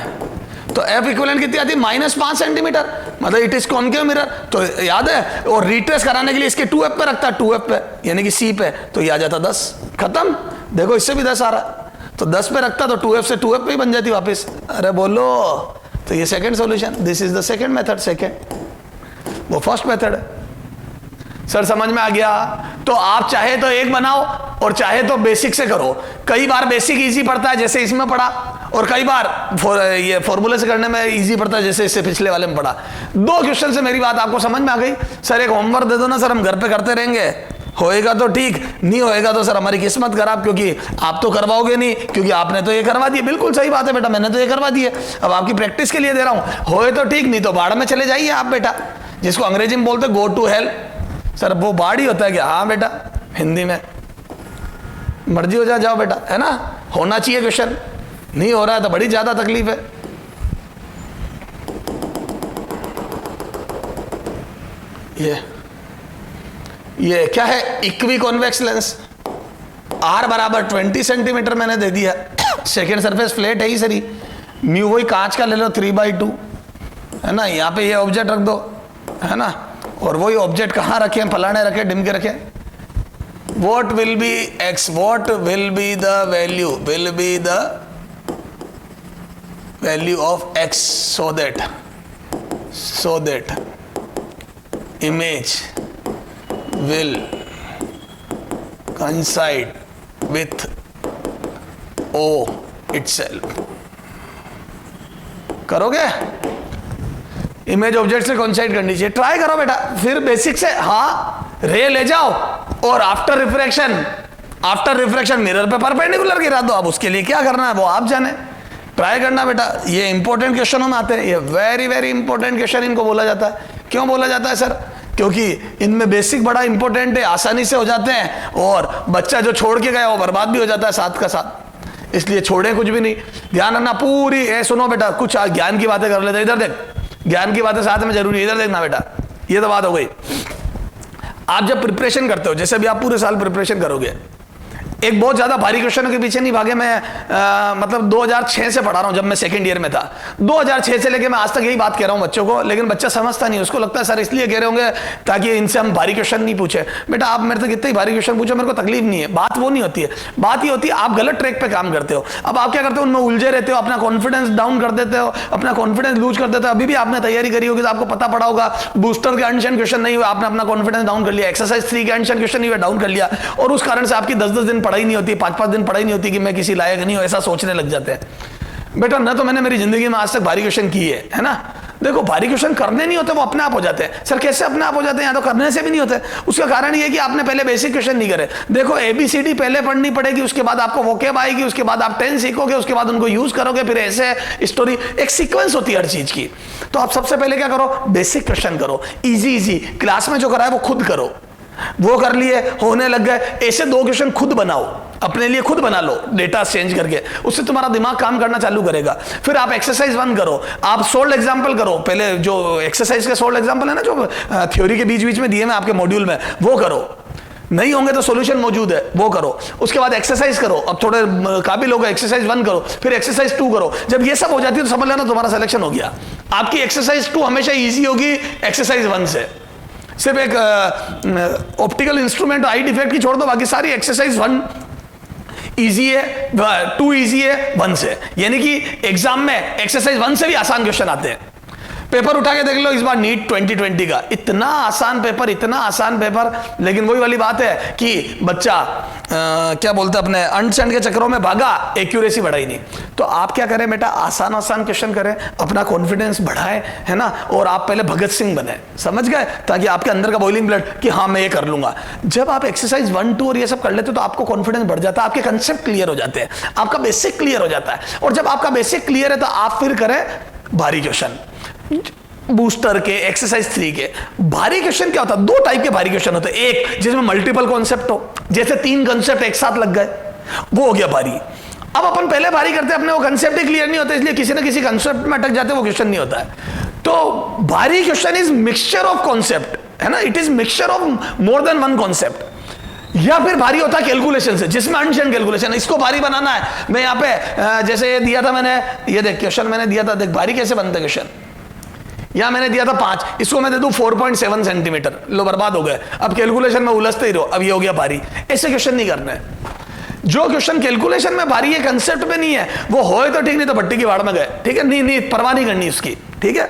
तो एफ इक्विवेलेंट कितनी आती? -5 सेंटीमीटर, मतलब इट इज कॉनकेव मिरर। तो याद है, और रिट्रेस कराने के लिए इसके 2f पे रखता, 2f पे यानी कि c पे, तो ये आ जाता 10, खत्म। देखो इससे भी 10 आ रहा, तो 10 पे रखता तो 2f से 2f पे ही बन जाती वापस। अरे बोलो, तो ये second solution, this is the second method. Second, वो फर्स्ट मेथड है। सर समझ में आ गया? तो आप चाहे तो एक बनाओ और चाहे तो बेसिक से करो। कई बार बेसिक इजी पड़ता है जैसे इसमें पढ़ा, और कई बार ये फॉर्मूले से करने में इजी पड़ता है जैसे इससे पिछले वाले में पढ़ा। 2 क्वेश्चन से मेरी बात आपको समझ में आ गई। सर एक होमवर्क दे दो ना सर, हम घर पे करते रहेंगे, होएगा तो ठीक, नहीं होएगा तो सर हमारी किस्मत खराब, क्योंकि आप तो करवाओगे नहीं, क्योंकि आपने तो ये करवा दिया। बिल्कुल सही बात है बेटा, मैंने तो ये करवा दिया, अब आपकी प्रैक्टिस के लिए दे रहा हूं। होए तो ठीक, नहीं तो बाढ़ में चले जाइए आप बेटा, जिसको अंग्रेजी में बोलते गो टू हेल। सर वो बाढ़ ही होता है कि हाँ बेटा, हिंदी में मर्जी हो जाओ बेटा, है ना। होना चाहिए क्वेश्चन, नहीं हो रहा है तो बड़ी ज्यादा तकलीफ है। ये क्या है? इक्वी कॉन्वेक्स लेंस, आर बराबर 20 सेंटीमीटर मैंने दे दिया। सेकेंड सरफेस फ्लैट है ही सरी, म्यू वही कांच का ले लो 3/2 है ना। यहाँ पे ये ऑब्जेक्ट रख दो है ना, और वही ऑब्जेक्ट कहाँ रखे? फलाने रखे, डिम के रखे, what will be x, what will be the value, will be the value of x, so that image will coincide with O itself. करोगे? इमेज ऑब्जेक्ट से कोइंसाइड करनी चाहिए, ट्राई करो बेटा। फिर बेसिक से हाँ रे ले जाओ और आफ्टर रिफ्रैक्शन मिरर पे परपेंडिकुलर गिरा दो। अब उसके लिए क्या करना है वो आप जाने, ट्राई करना बेटा। ये इंपॉर्टेंट क्वेश्चनों में आते हैं, ये वेरी वेरी इंपॉर्टेंट क्वेश्चन इनको बोला जाता है। क्यों बोला जाता है सर? क्योंकि इनमें बेसिक बड़ा इंपॉर्टेंट है, आसानी से हो जाते हैं और बच्चा जो छोड़ के गया वो बर्बाद भी हो जाता है साथ का साथ, इसलिए छोड़े कुछ भी नहीं। ध्यान रखना पूरी। सुनो बेटा, कुछ ज्ञान की बातें कर लेते, इधर देख, ज्ञान की बातें साथ में जरूरी है, इधर देखना बेटा। ये तो बात हो गई। आप जब प्रिपरेशन करते हो, जैसे अभी आप पूरे साल प्रिपरेशन करोगे, एक बहुत ज्यादा भारी क्वेश्चनों के पीछे नहीं भागे। मैं मतलब 2006 से पढ़ा रहा हूं, जब मैं सेकंड ईयर में था। 2006 से लेके मैं आज तक यही बात कह रहा हूं बच्चों को, लेकिन बच्चा समझता नहीं। उसको लगता है सर इसलिए कह रहे होंगे ताकि इनसे हम भारी क्वेश्चन नहीं पूछे। बेटा आप मेरे से कितने ही भारी क्वेश्चन पूछो, मेरे को तकलीफ नहीं है। बात वो नहीं होती है, बात ये होती है आप गलत ट्रैक पे काम करते हो। अब आप क्या करते हो, उनमें उलझे रहते हो, अपना कॉन्फिडेंस डाउन कर देते हो, अपना कॉन्फिडेंस लूज कर देते हो। अभी भी आपने तैयारी करी होगी तो आपको पता पड़ा होगा, बूस्टर के अनशन क्वेश्चन नहीं हुआ, आपने अपना कॉन्फिडेंस डाउन कर लिया। एक्सरसाइज 3 के अनशन क्वेश्चन नहीं हुआ, डाउन कर लिया, और उस कारण से आपकी 10-10 दिन पढ़ाई नहीं होती, 5-5 दिन पढ़ाई नहीं होती कि मैं किसी लायक नहीं हूं, ऐसा सोचने लग जाते हैं। बेटा न तो मैंने मेरी जिंदगी में आज तक भारी क्वेश्चन किए है ना। देखो भारी क्वेश्चन करने नहीं होते, वो अपने आप हो जाते हैं। सर कैसे अपने आप हो जाते हैं? या तो करने से भी नहीं होते। उसका कारण ये है कि आपने पहले बेसिक क्वेश्चन नहीं करे। देखो ABCD पहले पढ़नी पड़ेगी, उसके बाद आपको वोकैब आएगी, उसके बाद आप टेंस सीखोगे, उसके बाद उनको यूज करोगे, फिर ऐसे स्टोरी, एक सीक्वेंस होती है हर चीज की। तो आप सबसे पहले क्या करो, बेसिक क्वेश्चन करो, इजी क्लास में जो करा है वो खुद करो। वो कर लिए, होने लग गए, ऐसे 2 क्वेश्चन खुद बनाओ, अपने लिए खुद बना लो डेटा चेंज करके, उससे तुम्हारा दिमाग काम करना चालू करेगा। फिर आप एक्सरसाइज 1 करो, आप सोल्ड एग्जांपल करो। पहले जो एक्सरसाइज के सोल्ड एग्जांपल है ना, जो थ्योरी के बीच बीच में दिए मैं आपके मॉड्यूल में, वो करो। नहीं होंगे तो सॉल्यूशन मौजूद है, वो करो। उसके बाद एक्सरसाइज करो, अब थोड़े काबिल हो गए, एक्सरसाइज 1 करो, फिर एक्सरसाइज 2 करो। जब ये सब हो जाती है तो समझ लेना तुम्हारा सिलेक्शन हो गया। आपकी एक्सरसाइज 2 हमेशा ईजी होगी एक्सरसाइज 1 से। सिर्फ एक ऑप्टिकल इंस्ट्रूमेंट आई डिफेक्ट की छोड़ दो, बाकी सारी एक्सरसाइज 1 इजी है, 2 इजी है 1 से। यानी कि एग्जाम में एक्सरसाइज 1 से भी आसान क्वेश्चन आते हैं। पेपर उठा के देख लो इस बार नीट 2020 का, इतना आसान पेपर, इतना आसान पेपर। लेकिन वही वाली बात है कि बच्चा क्या बोलते हैं, अपने अंडरस्टैंड के चक्करों में भागा, एक्यूरेसी बढ़ाई नहीं। तो आप क्या करें बेटा, आसान आसान क्वेश्चन करें, अपना कॉन्फिडेंस बढ़ाएं, है ना। और आप पहले भगत सिंह बने, समझ गए, ताकि आपके अंदर का बॉइलिंग ब्लड कि हाँ मैं ये कर लूंगा। जब आप एक्सरसाइज 1, 2 और ये सब कर लेते हो तो आपको कॉन्फिडेंस बढ़ जाता है, आपके कंसेप्ट क्लियर हो जाते हैं, आपका बेसिक क्लियर हो जाता है। और जब आपका बेसिक क्लियर है तो आप फिर करें भारी क्वेश्चन, बूस्टर के, एक्सरसाइज 3 के। भारी क्वेश्चन क्या होता है, 2 टाइप के भारी क्वेश्चन होते हैं। एक जिसमें मल्टीपल कॉन्सेप्ट हो, जैसे 3 कॉन्सेप्ट एक साथ लग गए, वो हो गया भारी। अब अपन पहले भारी करते हैं, अपने वो कॉन्सेप्ट ही क्लियर नहीं होते, इसलिए किसी ना किसी कॉन्सेप्ट में अटक जाते, वो क्वेश्चन नहीं होता है। तो भारी question is mixture of concept, है ना, it is mixture of more than 1 concept. या फिर भारी होता है कैलकुलेशन से, जिसमें अनशन कैलकुलेशन, इसको भारी बनाना है। मैं यहाँ पे जैसे ये दिया था मैंने, ये देख क्वेश्चन मैंने दिया था, देख भारी कैसे बनता है क्वेश्चन। यहां मैंने दिया था 5, इसको मैं दे दूं 4.7 सेंटीमीटर, लो बर्बाद हो गए। अब कैलकुलेशन में उलझते ही रहो, अब ये हो गया भारी। ऐसे क्वेश्चन नहीं करना है। जो क्वेश्चन कैलकुलेशन में भारी है, कंसेप्ट पे नहीं है, वो होए तो ठीक, नहीं तो भट्टी की वाड़ में गए, ठीक है। नहीं परवाह नहीं करनी उसकी, ठीक है।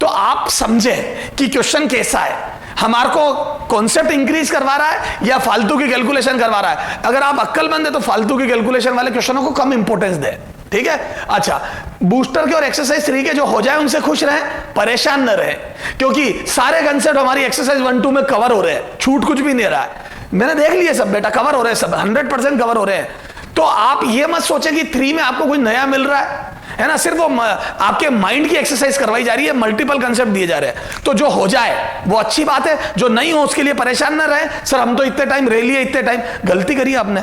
तो आप समझे कि क्वेश्चन कैसा है, हमारे को कॉन्सेप्ट इंक्रीज करवा रहा है या फालतू की कैलकुलेशन करवा रहा है। अगर आप अक्लमंद है तो फालतू की कैलकुलेशन वाले क्वेश्चनों को कम इंपोर्टेंस दे, ठीक है। अच्छा, बूस्टर के और एक्सरसाइज 3 के जो हो जाए उनसे खुश रहे, परेशान न रहे, क्योंकि सारे कंसेप्ट हमारी एक्सरसाइज 1, 2 में कवर हो रहे हैं, छूट कुछ भी नहीं रहा है। मैंने देख लिया सब बेटा, कवर हो रहे हैं सब, 100% कवर हो रहे हैं। तो आप ये मत सोचें कि 3 में आपको कुछ नया मिल रहा है ना, सिर्फ वो आपके माइंड की एक्सरसाइज करवाई जा रही है, मल्टीपल कंसेप्ट दिए जा रहे हैं। तो जो हो जाए वो अच्छी बात है, जो नहीं हो उसके लिए परेशान ना रहे। सर हम तो इतने टाइम रह लिए, इतने टाइम, गलती करी आपने।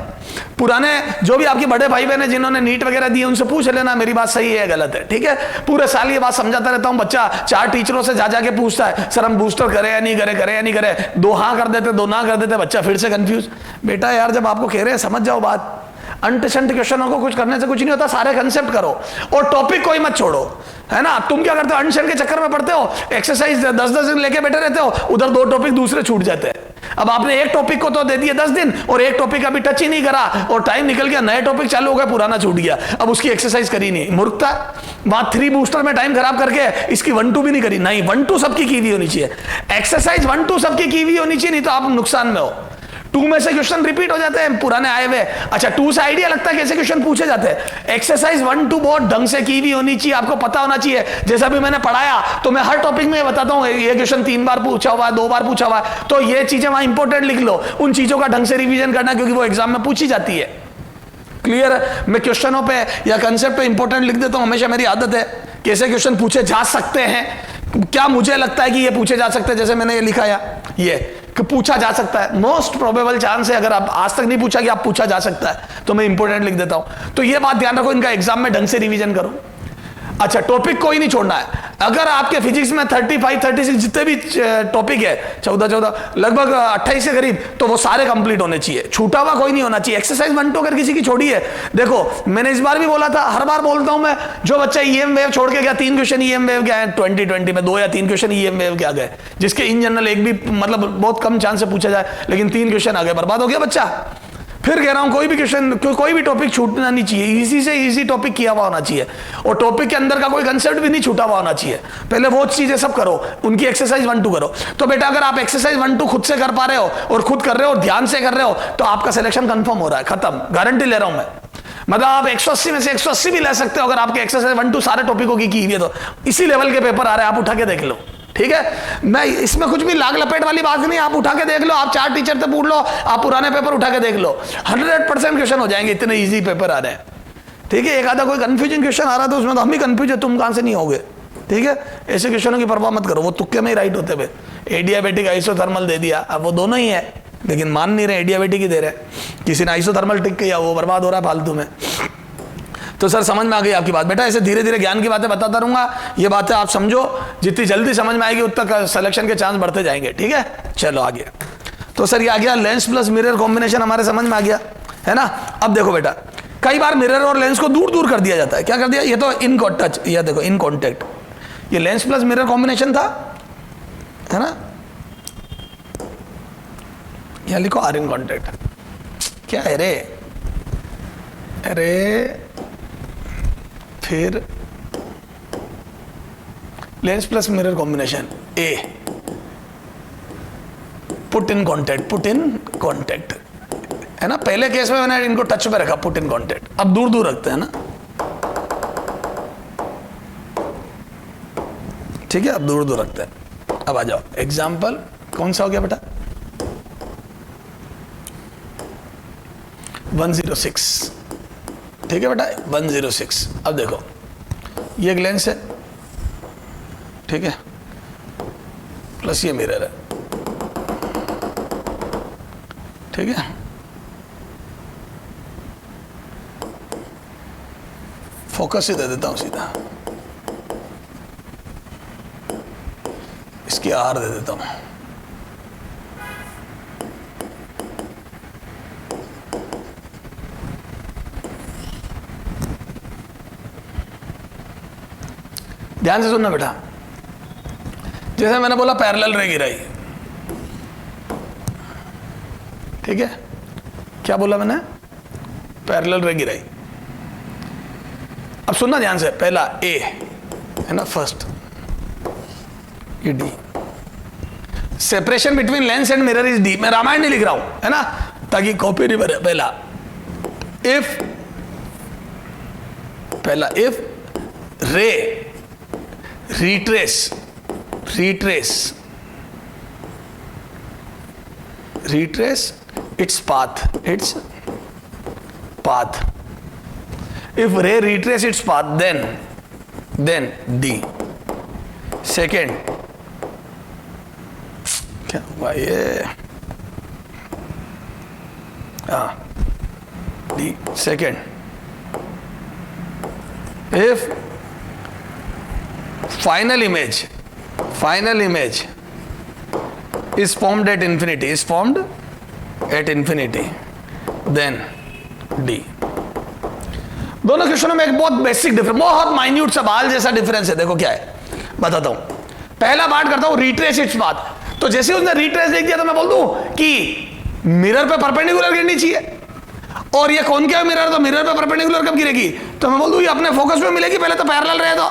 पुराने जो भी आपके बड़े भाई बहन है जिन्होंने नीट वगैरह दिए, उनसे पूछ लेना मेरी बात सही है गलत है, ठीक है। पूरे साल ये बात समझाता रहता हूं, बच्चा 4 टीचरों से जा जाके पूछता है, सर हम बूस्टर करें या नहीं करें, करें या नहीं करें। 2 हाँ कर देते, 2 ना कर देते, बच्चा फिर से कंफ्यूज। बेटा यार जब आपको कह रहे हैं समझ जाओ बात, अनटिशंट क्वेश्चनों को कुछ करने से कुछ नहीं होता, सारे कंसेप्ट करो और टॉपिक कोई मत छोड़ो, है ना। तुम क्या करते हो, अनशन के चक्कर में पढ़ते हो, एक्सरसाइज 10-10 दिन लेके बैठे रहते हो, उधर 2 टॉपिक दूसरे छूट जाते हैं। अब आपने एक टॉपिक को तो दे दिए 10 दिन और एक टॉपिक अभी टच ही नहीं करा और टाइम निकल गया, नए टॉपिक चालू हो गए, पुराना छूट गया, अब उसकी एक्सरसाइज करी नहीं, मूर्खता। वहां 3 बूस्टर में टाइम खराब करके इसकी 1-2 भी नहीं करी, नहीं 1-2 सबकी की हुई होनी चाहिए, एक्सरसाइज 1-2 सबकी की हुई होनी चाहिए, नहीं तो आप नुकसान में हो। 2 में से क्वेश्चन रिपीट हो जाते हैं पुराने आए हुए, अच्छा 2 से आइडिया लगता है कैसे क्वेश्चन पूछे जाते हैं। एक्सरसाइज 1-2 बहुत ढंग से की हुई होनी चाहिए, आपको पता होना चाहिए। जैसा भी मैंने पढ़ाया तो मैं हर टॉपिक में बताता हूं ये क्वेश्चन 3 बार पूछा हुआ है, 2 बार पूछा हुआ है, तो ये चीजें वहां इंपॉर्टेंट लिख लो, उन चीजों का ढंग से रिवीजन करना, क्योंकि वो एग्जाम में पूछी जाती है। क्लियर है। मैं क्वेश्चनों पे या कंसेप्ट पे इंपॉर्टेंट लिख देता हूं, हमेशा मेरी आदत है। कैसे क्वेश्चन पूछे जा सकते हैं, क्या मुझे लगता है कि ये पूछे जा सकते हैं, जैसे मैंने ये लिखा ये कि पूछा जा सकता है, मोस्ट प्रोबेबल चांस है, अगर आप आज तक नहीं पूछा कि आप पूछा जा सकता है तो मैं इंपॉर्टेंट लिख देता हूं। तो ये बात ध्यान रखो, इनका एग्जाम में ढंग से रिवीजन करो। अच्छा, टॉपिक कोई नहीं छोड़ना है। अगर आपके फिजिक्स में 35-36 जितने भी टॉपिक है, 14 लगभग 28 के करीब, तो वो सारे कंप्लीट होने चाहिए, छूटा हुआ कोई नहीं होना चाहिए। एक्सरसाइज 1-2 अगर किसी की छोड़ी है, देखो मैंने इस बार भी बोला था, हर बार बोलता हूं मैं, जो बच्चा ईएम वेव छोड़ के गया, 3 क्वेश्चन ईएम वेव के आए 2020 में, 2 या 3 क्वेश्चन ईएम वेव के आ गए, जिसके इन जनरल एक भी मतलब बहुत कम चांस से पूछा जाए, लेकिन 3 क्वेश्चन आ गए, बर्बाद हो गया बच्चा। फिर कह रहा हूं कोई भी क्वेश्चन, कोई भी टॉपिक छूटना नहीं चाहिए, इजी से इजी टॉपिक किया हुआ होना चाहिए, और टॉपिक के अंदर का कोई कंसेप्ट भी नहीं छूटा हुआ होना चाहिए। पहले वो चीजें सब करो, उनकी एक्सरसाइज 1-2 करो। तो बेटा अगर आप एक्सरसाइज 1-2 खुद से कर पा रहे हो और खुद कर रहे हो और ध्यान से कर रहे हो, तो आपका सिलेक्शन कंफर्म हो रहा है, खत्म, गारंटी ले रहा हूं मैं। मतलब आप 180 में से 180 भी ले सकते हो अगर आपके एक्सरसाइज 1-2 सारे टॉपिकों की हुई है तो। इसी लेवल के पेपर आ रहे हैं, आप उठा के देख लो, ठीक है। मैं इसमें कुछ भी लाग लपेट वाली बात नहीं, आप उठा के देख लो, आप 4 टीचर से पूछ लो, आप पुराने पेपर उठा के देख लो, 100% क्वेश्चन हो जाएंगे, इतने इजी पेपर आ रहे हैं, ठीक है। एक आधा कोई कंफ्यूजन क्वेश्चन आ रहा है तो उसमें तो हम ही कंफ्यूज है, तुम कहां से नहीं होगे, ठीक है। ऐसे क्वेश्चनों की परवाह मत करो, वो तुक्के में ही राइट होते हुए। एडियाबेटिक आइसोथर्मल दे दिया, अब वो दोनों ही है, लेकिन मान नहीं रहे, एडियाबेटिक ही दे रहे। किसी ने आइसोथर्मल टिक किया, वो बर्बाद हो रहा है फालतू में। तो सर समझ में आ गई आपकी बात। बेटा ऐसे धीरे धीरे ज्ञान की बातें बताता रहूंगा, ये बातें आप समझो, जितनी जल्दी समझ में आएगी उतना सिलेक्शन के चांस बढ़ते जाएंगे, ठीक है। चलो आगे। तो सर ये आ गया लेंस प्लस मिरर कॉम्बिनेशन, हमारे समझ में आ गया, है ना। अब देखो बेटा, कई बार मिरर और लेंस को दूर दूर कर दिया जाता है। क्या कर दिया, ये तो इन टच, ये देखो इन कॉन्टेक्ट, ये लेंस प्लस मिरर कॉम्बिनेशन था, है ना। यहां लिखो आर इन कॉन्टेक्ट। क्या है रे, अरे फिर lens plus mirror combination, A put in contact, है ना। पहले केस में मैंने इनको टच पे रखा, पुट इन कॉन्टेक्ट, अब दूर दूर रखते हैं ना, ठीक है, अब दूर दूर रखते हैं। अब आ जाओ एग्जाम्पल, कौन सा हो गया बेटा, 106, ठीक है बेटा 106। अब देखो ये एक लेंस है, ठीक है, प्लस ये मिरर है, ठीक है। फोकस ही दे देता हूं सीधा, इसकी आर दे देता हूं, ध्यान से सुनना बेटा। जैसे मैंने बोला पैरेलल रे गिराई, ठीक है, क्या बोला मैंने, पैरेलल रे गिराई। अब सुनना ध्यान से, पहला ए है ना, फर्स्ट ये D, separation between lens and mirror is D. मैं रामायण नहीं लिख रहा हूं, है ना, ताकि कॉपी नहीं बने। पहला इफ रे retrace its path, if ray retrace its path, then D। second, क्या हुआ ये, D second, if final image is formed at infinity, then D। दोनों क्वेश्चनों में एक बहुत बेसिक डिफरेंस, बहुत माइन्यूट सा बाल जैसा डिफरेंस है। देखो क्या है, बताता हूं। पहला पार्ट करता हूं रिट्रेस इट्स पाथ। तो जैसे उसने रिट्रेस देख दिया तो मैं बोल दूं कि मिरर पे परपेंडिकुलर गिरनी चाहिए, और ये कौन क्या मिरर, तो मिरर पे परपेंडिकुलर कब गिरेगी, तो मैं बोल दूं ये अपने फोकस में मिलेगी, पहले तो पैरेलल रहे तो,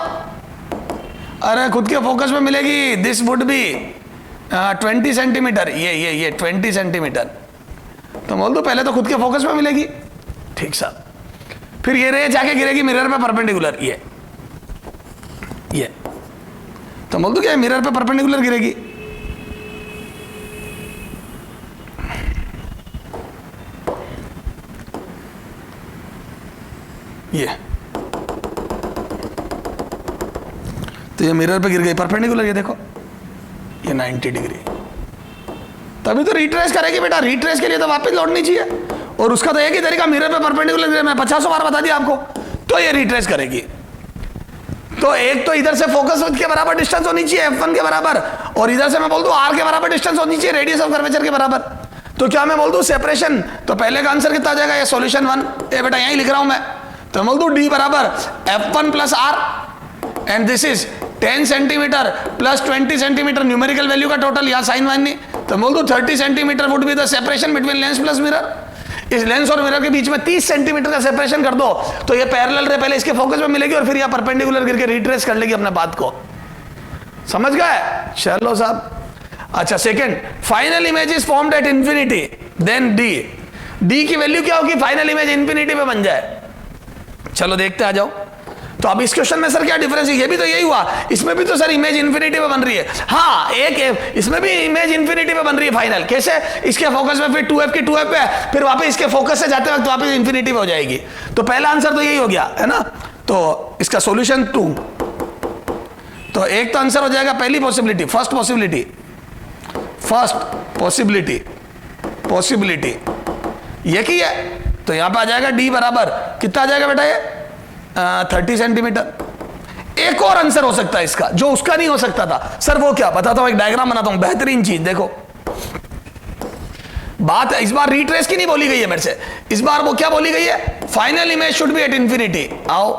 अरे खुद के फोकस में मिलेगी। दिस वुड बी 20 सेंटीमीटर, ये 20 सेंटीमीटर, तो बोल दो पहले तो खुद के फोकस में मिलेगी, ठीक साहब। फिर ये रे जाके गिरेगी मिरर पे परपेंडिकुलर, ये तो बोल दो क्या मिरर पे परपेंडिकुलर गिरेगी। ये तो ये मिरर पे गिर गई परपेंडिकुलर, ये देखो ये 90 डिग्री। तभी तो रिट्रेस करेगी बेटा, रिट्रेस के लिए तो वापस लौटनी चाहिए, और उसका तो एक ही तरीका मिरर पे परपेंडिकुलर गिरे, मैं 50 बार बता दिया आपको, तो ये रिट्रेस करेगी। तो एक तो इधर से फोकस के बराबर डिस्टेंस होनी चाहिए F1 के बराबर, और इधर से मैं बोल दूं R के बराबर डिस्टेंस होनी चाहिए रेडियस ऑफ कर्वेचर के बराबर। तो क्या मैं बोल दूं सेपरेशन, तो पहले का आंसर कितना आ जाएगा, ये सॉल्यूशन 1, ये बेटा यही लिख रहा हूं मैं, तो बोल दूं D बराबर F1 plus R, and this is 10 centimetre plus 20 centimetre, numerical value का टोटल, यहाँ साइन वाइन नहीं, तो बोल दूं 30 centimetre would be the separation between lens plus mirror. इस लेंस और मिरर के बीच में 30 सेंटीमीटर का सेपरेशन कर दो, तो ये पैरेलल रे पहले इसके फोकस में मिलेगी, और फिर यह परपेंडिकुलर गिर के रिट्रेस कर लेगी अपने बात को। समझ गए, चलो साहब। अच्छा second, final image is formed at infinity, then D की वैल्यू क्या होगी, फाइनल इमेज इंफिनिटी पे बन जाए। चलो देखते आ जाओ। तो अब इस क्वेश्चन में सर क्या डिफरेंस है, ये भी तो यही हुआ, इसमें भी तो सर इमेज इंफिनिटी पे बन रही है। हाँ एक इसमें भी इमेज इंफिनिटी पे बन रही है फाइनल, कैसे, इसके फोकस में फिर 2f की 2f पे, फिर वापस इसके फोकस से जाते वक्त वापस इंफिनिटी पे हो जाएगी। तो पहला आंसर तो यही हो गया है ना, तो इसका सॉल्यूशन 2। तो एक तो आंसर हो जाएगा पहली पॉसिबिलिटी, फर्स्ट पॉसिबिलिटी ये की है, तो यहां पे आ जाएगा डी बराबर कितना आ जाएगा बेटा, ये 30 सेंटीमीटर। एक और आंसर हो सकता है इसका, जो उसका नहीं हो सकता था सर, वो क्या बताता हूं, एक डायग्राम बनाता हूं, बेहतरीन चीज देखो। बात इस बार रिट्रेस की नहीं बोली गई है मेरे से, इस बार वो क्या बोली गई है, final image should be at infinity. आओ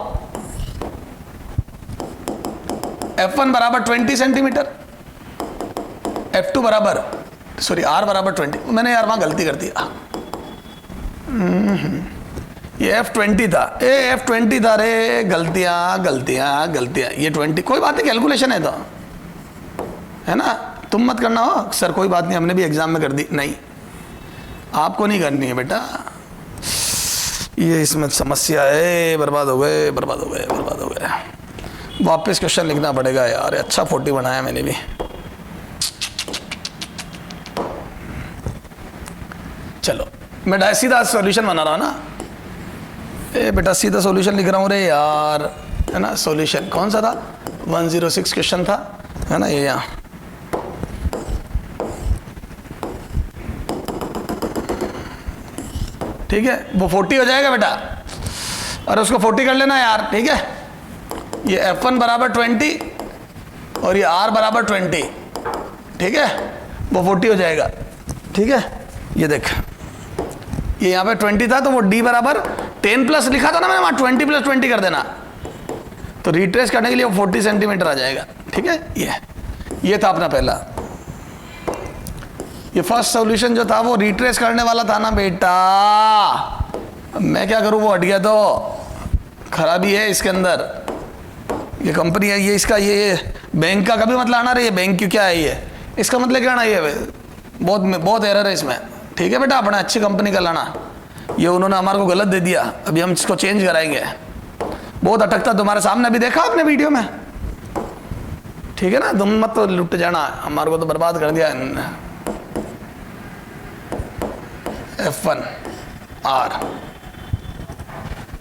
F1 बराबर 20 सेंटीमीटर, F2 बराबर सॉरी R बराबर 20, मैंने यार वहां गलती कर दी, ये F20 था, F20 था रे, गलतियां, ये 20, कोई बात नहीं, कैलकुलेशन है तो, है ना, तुम मत करना हो सर, कोई बात नहीं, हमने भी एग्जाम में कर दी, नहीं आपको नहीं करनी है बेटा, ये इसमें समस्या है, बर्बाद हो गए, वापस क्वेश्चन लिखना पड़ेगा यार, अच्छा 40 बनाया मैंने भी। चलो मैं सीधा सॉल्यूशन बना रहा हूं ना, बेटा सीधा सॉल्यूशन लिख रहा हूँ रे यार, है ना, सॉल्यूशन कौन सा था, 106 क्वेश्चन था, है ना, ये यहाँ ठीक है, वो 40 हो जाएगा बेटा, और उसको 40 कर लेना यार, ठीक है। ये F1 बराबर 20 और ये R बराबर 20, ठीक है, वो 40 हो जाएगा, ठीक है। ये देख, ये यहाँ पे 20 था, तो वो D बराबर 10 प्लस लिखा था ना मैंने, वहाँ 20 प्लस 20 कर देना, तो रिट्रेस करने के लिए 40 सेंटीमीटर आ जाएगा, ठीक है। ये था अपना पहला, ये फर्स्ट सॉल्यूशन जो था वो रिट्रेस करने वाला था ना बेटा, मैं क्या करूँ, वो हट गया, तो खराबी है इसके अंदर, ये कंपनी है, ये इसका ये बैंक का कभी मतलब आना रही है, बैंक क्यों क्या है ये, इसका मतलब क्या आना, ये बहुत एरर है इसमें, ठीक है बेटा, अपना अच्छी कंपनी का लाना, ये उन्होंने हमारे को गलत दे दिया, अभी हम इसको चेंज कराएंगे, बहुत अटकता, तुम्हारे सामने अभी देखा आपने वीडियो में, ठीक है ना, तुम मत तो लुट जाना, हमारे को तो बर्बाद कर दिया। F1 R,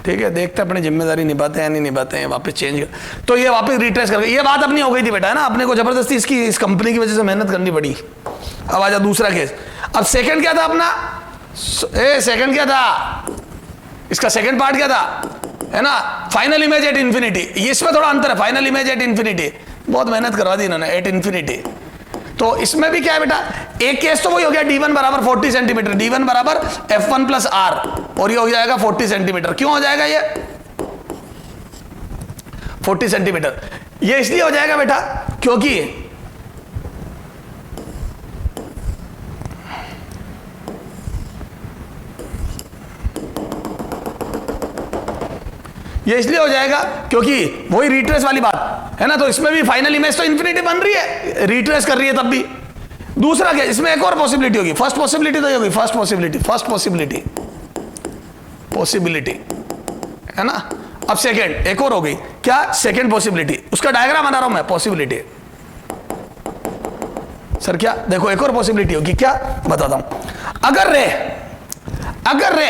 ठीक है, देखते अपनी जिम्मेदारी निभाते हैं नहीं निभाते हैं, वापस चेंज कर, तो ये वापस रिट्रेस कर, ये बात अपनी हो गई थी बेटा, है ना, अपने को जबरदस्ती इसकी इस कंपनी की वजह से मेहनत करनी पड़ी। अब आ जा दूसरा केस, अब सेकंड क्या था अपना, सेकंड क्या था, इसका सेकंड पार्ट क्या था, है ना, फाइनल इमेज एट इंफिनिटी, इसमें थोड़ा अंतर है, फाइनल इमेज एट इंफिनिटी, बहुत मेहनत करवा दी इन्होंने, एट इंफिनिटी। तो इसमें भी क्या है बेटा, एक केस तो वही हो गया, D1 बराबर 40 सेंटीमीटर, D1 बराबर F1 प्लस R, और ये हो जाएगा 40 सेंटीमीटर। क्यों हो जाएगा ये, 40 सेंटीमीटर। ये इसलिए हो जाएगा बेटा क्योंकि ये इसलिए हो जाएगा क्योंकि वही रिट्रेस वाली बात है ना, तो इसमें भी फाइनल इमेज तो इन्फिनिटी बन रही है, रिट्रेस कर रही है तब भी। दूसरा क्या, इसमें एक और पॉसिबिलिटी होगी, फर्स्ट पॉसिबिलिटी तो ये होगी, फर्स्ट पॉसिबिलिटी है ना। अब सेकंड एक और हो गई, क्या, सेकंड पॉसिबिलिटी, उसका डायग्राम बना रहा हूं मैं, पॉसिबिलिटी। सर क्या, देखो एक और पॉसिबिलिटी होगी, क्या बताता हूं। अगर रे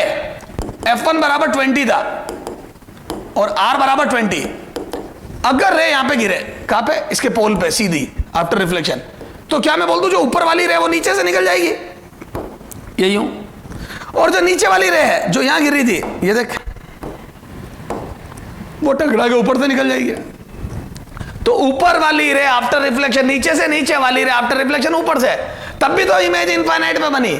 F1 बराबर 20 था और R बराबर 20, अगर रे यहां पे गिरे, कहां पे, इसके पोल पे सीधी आफ्टर रिफ्लेक्शन, तो क्या मैं बोल दूं जो ऊपर वाली रे वो नीचे से निकल जाएगी, ये यूं, और जो नीचे वाली रे है जो यहां गिर रही थी, ये देख, वो टकरा के ऊपर से निकल जाएगी। तो ऊपर वाली रे आफ्टर रिफ्लेक्शन नीचे से, नीचे वाली रे आफ्टर रिफ्लेक्शन ऊपर से, तब भी तो इमेज इनफाइनाइट में बनी।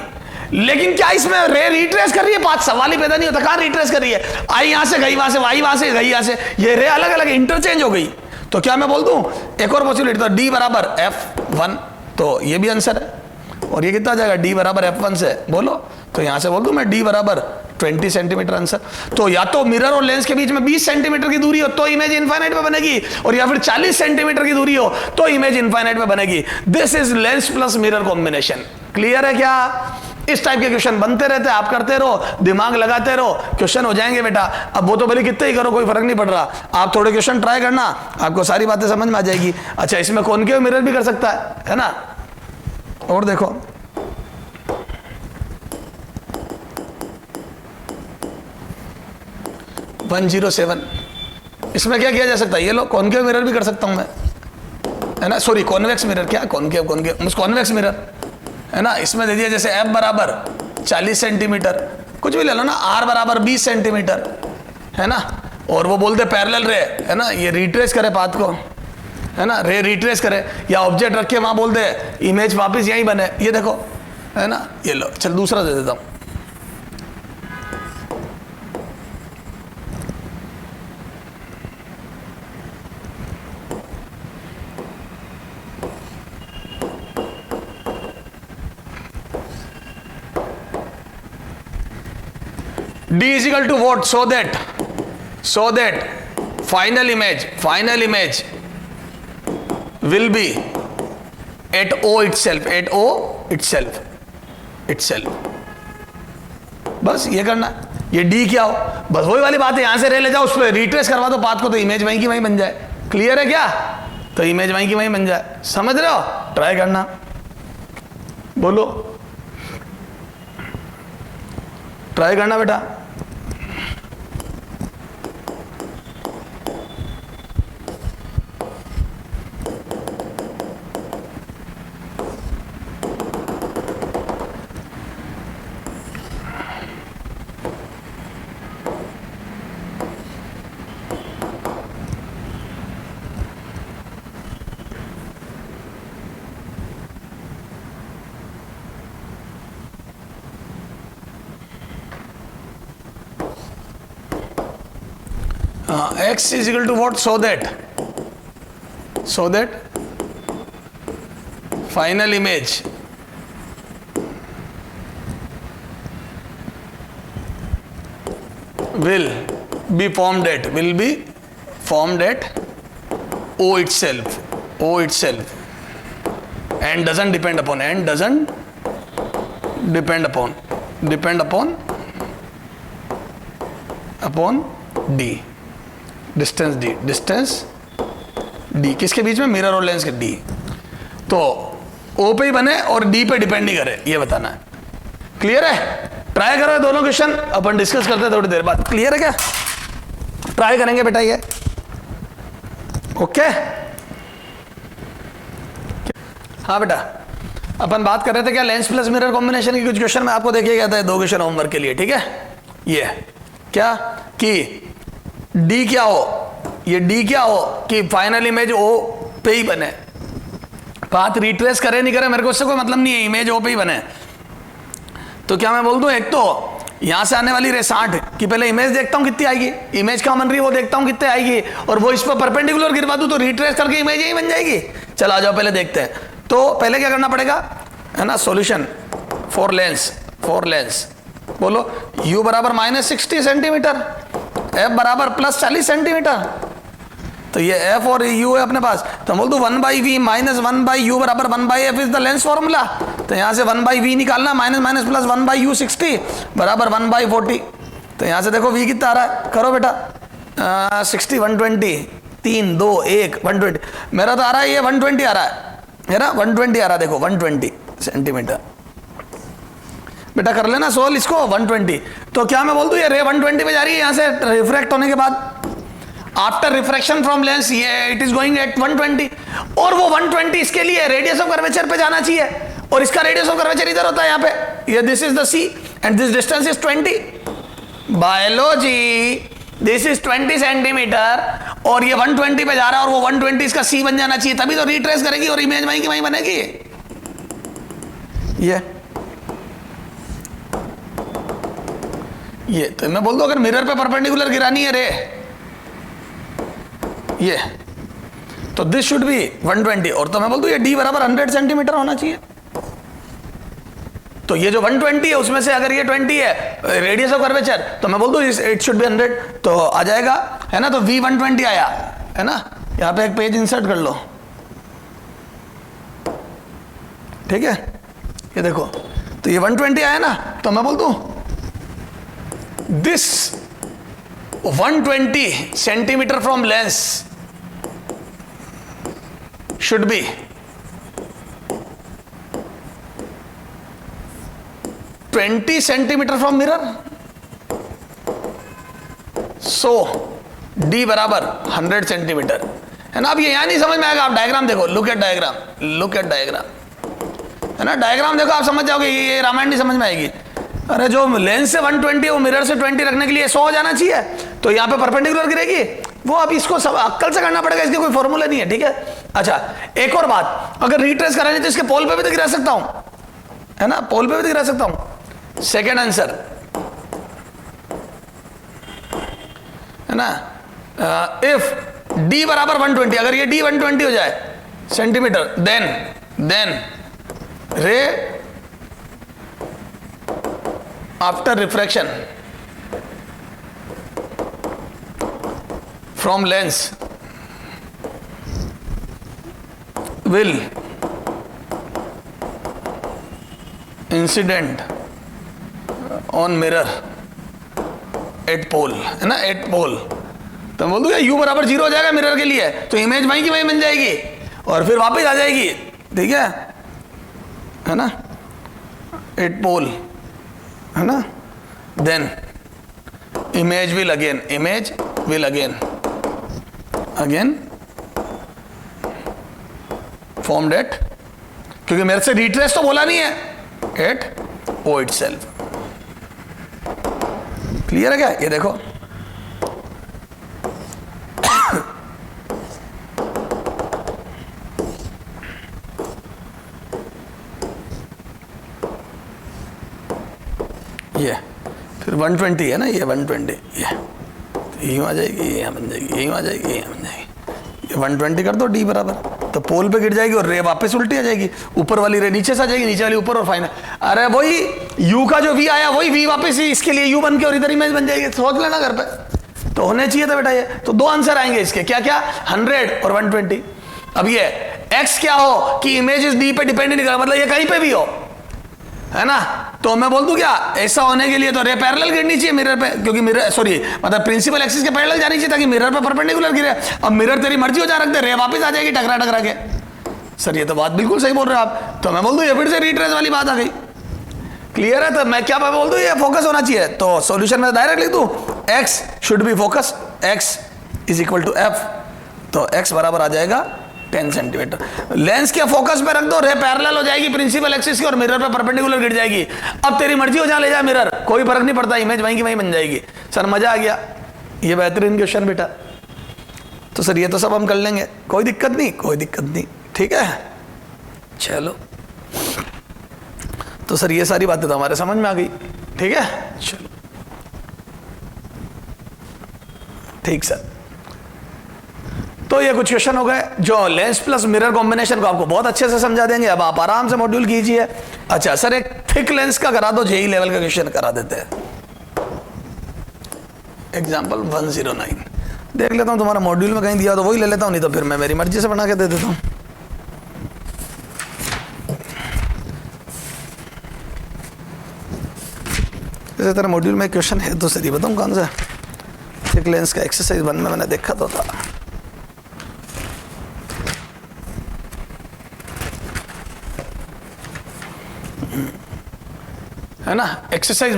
लेकिन क्या इसमें रे रिट्रेस कर रही है, पांच सवाल ही पैदा नहीं होता, कहां रिट्रेस कर रही है, आई यहां से गई वहां से, वाई वहां से गई यहां से, ये रे अलग अलग इंटरचेंज हो गई। तो क्या मैं बोल दूं एक और पॉसिबिलिटी, तो D बराबर F1, तो ये भी आंसर है। और ये कितना जाएगा, D बराबर F1 से, बोलो, तो यहां से बोल दूं मैं D बराबर 20 सेंटीमीटर आंसर। तो या तो मिरर और लेंस के बीच में 20 सेंटीमीटर की दूरी हो तो इमेज इनफाइनाइट में बनेगी, और या फिर 40 सेंटीमीटर की दूरी हो तो इमेज इनफाइनाइट में बनेगी। This is lens plus mirror combination. Clear है क्या? इस टाइप के क्वेश्चन बनते रहते हैं, आप करते रहो, दिमाग लगाते रहो, क्वेश्चन हो जाएंगे बेटा। अब वो तो भले कितने ही करो, कोई फर्क नहीं पड़ रहा, आप थोड़े क्वेश्चन ट्राई करना, आपको सारी बातें समझ में आ जाएगी। अच्छा, इसमें कॉनकेव मिरर भी कर सकता है ना। और देखो, इसमें क्या किया जा सकता है, ये लो, कॉनकेव मिरर भी कर सकता हूं मैं, है ना, सॉरी कॉन्वेक्स मिरर, क्या कॉनकेव, कॉन्वेक्स मिरर है ना। इसमें दे दिया जैसे F बराबर 40 सेंटीमीटर, कुछ भी ले लो ना, R बराबर 20 सेंटीमीटर है ना, और वो बोलते पैरेलल रे है ना, ये रिट्रेस करे पाथ को, है ना, रे रिट्रेस करे, या ऑब्जेक्ट रख के वहां बोलते इमेज वापस यहीं बने, ये देखो है ना। ये लो, चल दूसरा दे देता हूं। D is equal to what? So that final image will be at O itself, बस ये करना। ये D क्या हो, बस वही वाली बात है, यहां से रे ले जाओ, उस पर रिट्रेस करवा दो पाथ को, तो इमेज वहीं की वहीं बन जाए। क्लियर है क्या? तो इमेज वहीं की वहीं बन जाए, समझ रहे हो? ट्राई करना, बोलो, ट्राई करना बेटा। X is equal to what? So that final image will be formed at O itself, and doesn't depend upon D, distance D किसके बीच में, मिरर और लेंस के D, तो O पे ही बने और D पे डिपेंड नहीं करे, ये बताना है। क्लियर है? ट्राई करो दोनों क्वेश्चन, अपन डिस्कस करते हैं थोड़ी देर बाद। क्लियर है क्या? ट्राई करेंगे बेटा ये, ओके। हाँ बेटा, अपन बात कर रहे थे क्या, लेंस प्लस मिरर कॉम्बिनेशन की कुछ क्वेश्चन मैं आपको देखिए गया था, 2 क्वेश्चन होमवर्क के लिए, ठीक है। ये क्या कि D क्या हो, ये D क्या हो कि फाइनल इमेज O पे ही बने, पाथ रिट्रेस करे नहीं करे मेरे को उससे कोई मतलब नहीं है, इमेज O पे ही बने। तो क्या मैं बोल दूं, एक तो यहां से आने वाली रे 60 की पहले इमेज देखता हूं कितनी आएगी, इमेज कहां बन रही है वो देखता हूं कितने आएगी, और वो इस पर परपेंडिकुलर गिरवा दूं तो रिट्रेस करके इमेज यही बन जाएगी। चलो आ जाओ पहले देखते हैं। तो पहले क्या करना पड़ेगा, है ना, सॉल्यूशन फॉर लेंस बोलो u बराबर -60 सेंटीमीटर, f बराबर +40 सेंटीमीटर। तो ये f और u है अपने पास, तो बोल दो 1/v - 1/u बराबर 1/f is the lens formula. तो यहाँ से 1/v निकालना, माइनस प्लस 1/u 60 बराबर 1/40। तो यहाँ से देखो v कितना आ रहा है, करो बेटा 60 120 3 2 1 120, मेरा तो आ रहा है ये 120 आ रहा है ना, 120 आ रहा है, देखो 120 सेंटीमीटर। बेटा कर लेना सोल्व इसको 120। तो क्या मैं बोल दूं ये रे 120 पे जा रही है यहाँ से रिफ्रैक्ट होने के बाद, आफ्टर रिफ्रैक्शन फ्रॉम लेंस ये इट इज गोइंग एट 120, और वो 120 इसके लिए रेडियस ऑफ कर्वेचर पे जाना चाहिए, और इसका रेडियस ऑफ कर्वेचर इधर होता है यहाँ पे, ये this is the C and this distance is 20। Biology this is 20 centimetre और ये 120 पे जा रहा है, और वो 120 इसका सी बन जाना चाहिए, तभी तो रिट्रेस करेगी और इमेज वहीं की वहीं बनेगी। ये तो मैं बोल दूं अगर मिरर पे परपेंडिकुलर गिरानी है रे ये, तो दिस शुड बी 120, और तो मैं बोल दूं ये d बराबर 100 सेंटीमीटर होना चाहिए। तो ये जो 120 है उसमें से अगर ये 20 है रेडियस ऑफ कर्वेचर, तो मैं बोल दूं इट शुड बी 100, तो आ जाएगा, है ना। तो v 120 आया, है ना, यहां पे एक पेज इंसर्ट कर लो, ठीक है, ये देखो, तो ये 120 आया ना, तो मैं बोल दूं this 120 centimetre from lens should be 20 centimetre from mirror, so d बराबर 100 सेंटीमीटर, है ना। अब ये यहां नहीं समझ में आएगा, आप डायग्राम देखो, लुक एट डायग्राम, है ना, डायग्राम देखो आप समझ जाओगे, ये रामायण नहीं समझ में आएगी। अरे जो लेंस से 120 है वो मिरर से 20 रखने के लिए 100 हो जाना चाहिए, तो यहाँ पे परपेंडिकुलर गिरेगी, वो अब इसको सब अक्कल से करना पड़ेगा, इसके कोई फॉर्मूला नहीं है, ठीक है। अच्छा एक और बात, अगर रिट्रेस करानी तो इसके पोल पे भी तो गिरा सकता हूं, है ना, पोल पे भी तो गिरा सकता हूं। सेकेंड आंसर, है ना, इफ d बराबर 120, अगर ये d 120 हो जाए सेंटीमीटर, देन रे after refraction from lens will incident on mirror at pole, है ना, at pole। तो बोल दूंगा u बराबर 0 हो जाएगा मिरर के लिए, तो इमेज वहीं की वहीं बन जाएगी और फिर वापस आ जाएगी, ठीक है ना, at pole, है ना, then image will again formed at, क्योंकि मेरे से रिट्रेस तो बोला नहीं है, at O itself। क्लियर है क्या, ये देखो ये फिर 120 है ना, ये 120 ये यूँ आ जाएगी, ये यहाँ बन जाएगी, ये यूँ आ जाएगी, ये यहाँ बन जाएगी, ये 120 कर दो d बराबर, तो पोल पे गिर जाएगी और रे वापस उल्टी आ जाएगी, ऊपर वाली रे नीचे से आ जाएगी, नीचे वाली ऊपर, और फाइनल अरे वही u का जो v आया वही v वापस इसके लिए u बन के और इधर इमेज बन जाएगी। सोच लेना घर पे, तो होने चाहिए था बेटा ये। तो दो आंसर आएंगे इसके, क्या क्या, 100 और 120। अब ये x क्या हो कि इमेज इस d पे डिपेंड नहीं कर, मतलब ये कहीं पे भी हो, है ना, तो मैं बोल दूं क्या, ऐसा होने के लिए तो रे पैरेलल गिरनी चाहिए मिरर पे, क्योंकि मिरर सॉरी मतलब प्रिंसिपल एक्सिस के पैरेलल जानी चाहिए ताकि मिरर पे परपेंडिकुलर गिरे। अब मिरर तेरी मर्जी हो जा रखते, रे वापस आ जाएगी टकरा टकरा के। सर ये तो बात बिल्कुल सही बोल रहे हो आप, तो मैं बोल दूं ये फिर से रिट्रेस वाली बात आ गई। क्लियर है, तो मैं क्या बोल दूं, ये फोकस होना चाहिए, तो सॉल्यूशन में डायरेक्ट लिख दूं x should be focus, x is equal to f, तो x बराबर आ जाएगा 10 सेंटीमीटर। लेंस के फोकस पे रख दो, रे पैरेलल हो जाएगी प्रिंसिपल एक्सिस की और मिरर पे परपेंडिकुलर गिर जाएगी। अब तेरी मर्जी हो जहां ले जा मिरर, कोई फर्क नहीं पड़ता, इमेज वहीं की वहीं बन जाएगी। सर मजा आ गया, ये बेहतरीन क्वेश्चन बेटा। तो सर ये तो सब हम कर लेंगे, कोई दिक्कत नहीं, ठीक है, चलो। तो सर ये सारी बातें तो हमारे समझ में आ गई, ठीक है, चलो। ठीक सर। तो ये कुछ क्वेश्चन हो गए जो लेंस प्लस मिरर कॉम्बिनेशन को आपको बहुत अच्छे से समझा देंगे। अब आप आराम से मॉड्यूल कीजिए। अच्छा सर, एक थिक लेंस का करा दो, जेई लेवल का क्वेश्चन करा देते हैं। एग्जाम्पल 109 देख लेता हूँ, तुम्हारा मॉड्यूल में कहीं दिया तो वही ले लेता हूँ, नहीं तो फिर मैं मेरी मर्जी से बना के दे देता हूँ। इसी तरह मॉड्यूल में क्वेश्चन है तो सही बताऊँ कौन सा। थिक लेंस का एक्सरसाइज 1 में मैंने देखा तो था। है ना, एक्सरसाइज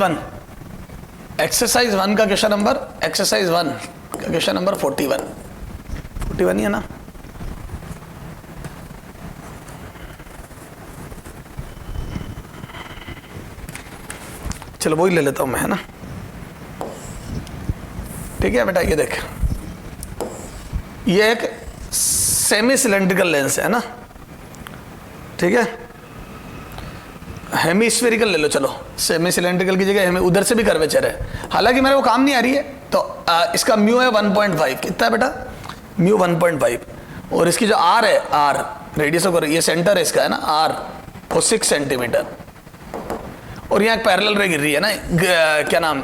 1 का क्वेश्चन नंबर, एक्सरसाइज 1 का क्वेश्चन नंबर 41 ही है ना। चलो वही ले लेता हूं मैं, है ना। ठीक है बेटा, ये देख, ये एक सेमी सिलेंड्रिकल लेंस है ना, ठीक है। हेमीस्फेरिकल ले लो, चलो सेमी सिलेंड्रिकल की जगह उधर से भी कर्वेचर है, हालांकि मेरे को काम नहीं आ रही है। तो इसका म्यू है 1.5, कितना है बेटा, म्यू 1.5। और इसकी जो आर है, आर रेडियस ऑफ, ये सेंटर है इसका, है ना, आर वो 6 सेंटीमीटर। और यहाँ एक पैरेलल रे गिर रही है ना, क्या नाम,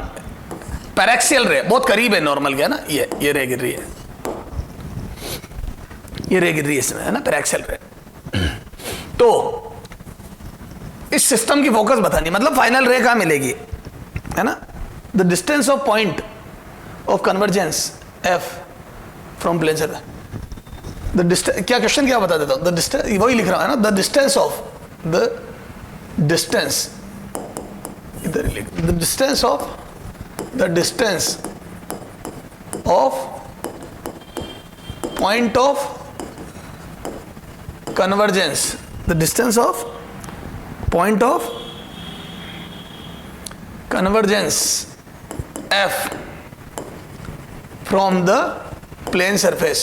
पैरेक्सियल रे, बहुत करीब है नॉर्मल के, है ना। ये रे गिर रही है, ये रे गिर रही है इसमें, है ना, पैरेक्सियल रे। तो इस सिस्टम की फोकस बतानी, मतलब फाइनल रे कहाँ मिलेगी, है ना। The distance of point of convergence F from plane surface, the distance, क्या क्वेश्चन क्या बता देता हूँ, द डिस्टेंस, वही लिख रहा है ना, the distance of, the distance, इधर ही लिख, the distance of, the distance of point of convergence, the distance of point of convergence f from the plane surface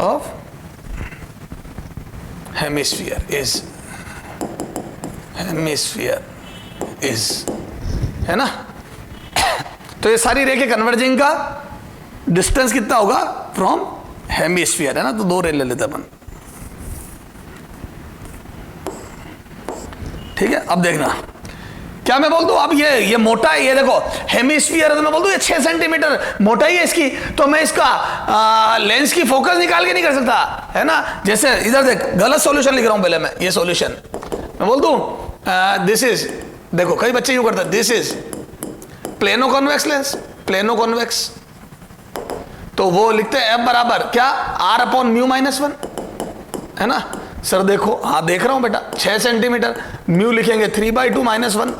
of hemisphere is है ना। तो ये सारी रे के कन्वर्जिंग का डिस्टेंस कितना होगा फ्रॉम हेमिस्फीयर, है ना। तो 2 रे ले लेते अपन, ठीक है। अब देखना क्या मैं बोल दूं, अब ये मोटा है, ये देखो हेमिस्फीयर है, तो मैं बोल दूं ये 6 सेंटीमीटर मोटाई है इसकी, तो मैं इसका लेंस की फोकस निकाल के नहीं कर सकता, है ना। जैसे इधर देख, गलत सॉल्यूशन लिख रहा हूं पहले मैं, ये सॉल्यूशन मैं बोल दूं दिस इज, देखो कई बच्चे यूं करते हैं, this is plano convex lens, plano convex, तो वो लिखते हैं एफ बराबर क्या, आर अपॉन म्यू -1, है ना। सर देखो, हाँ देख रहा हूं बेटा, 6 सेंटीमीटर, म्यू लिखेंगे 3/2 -1,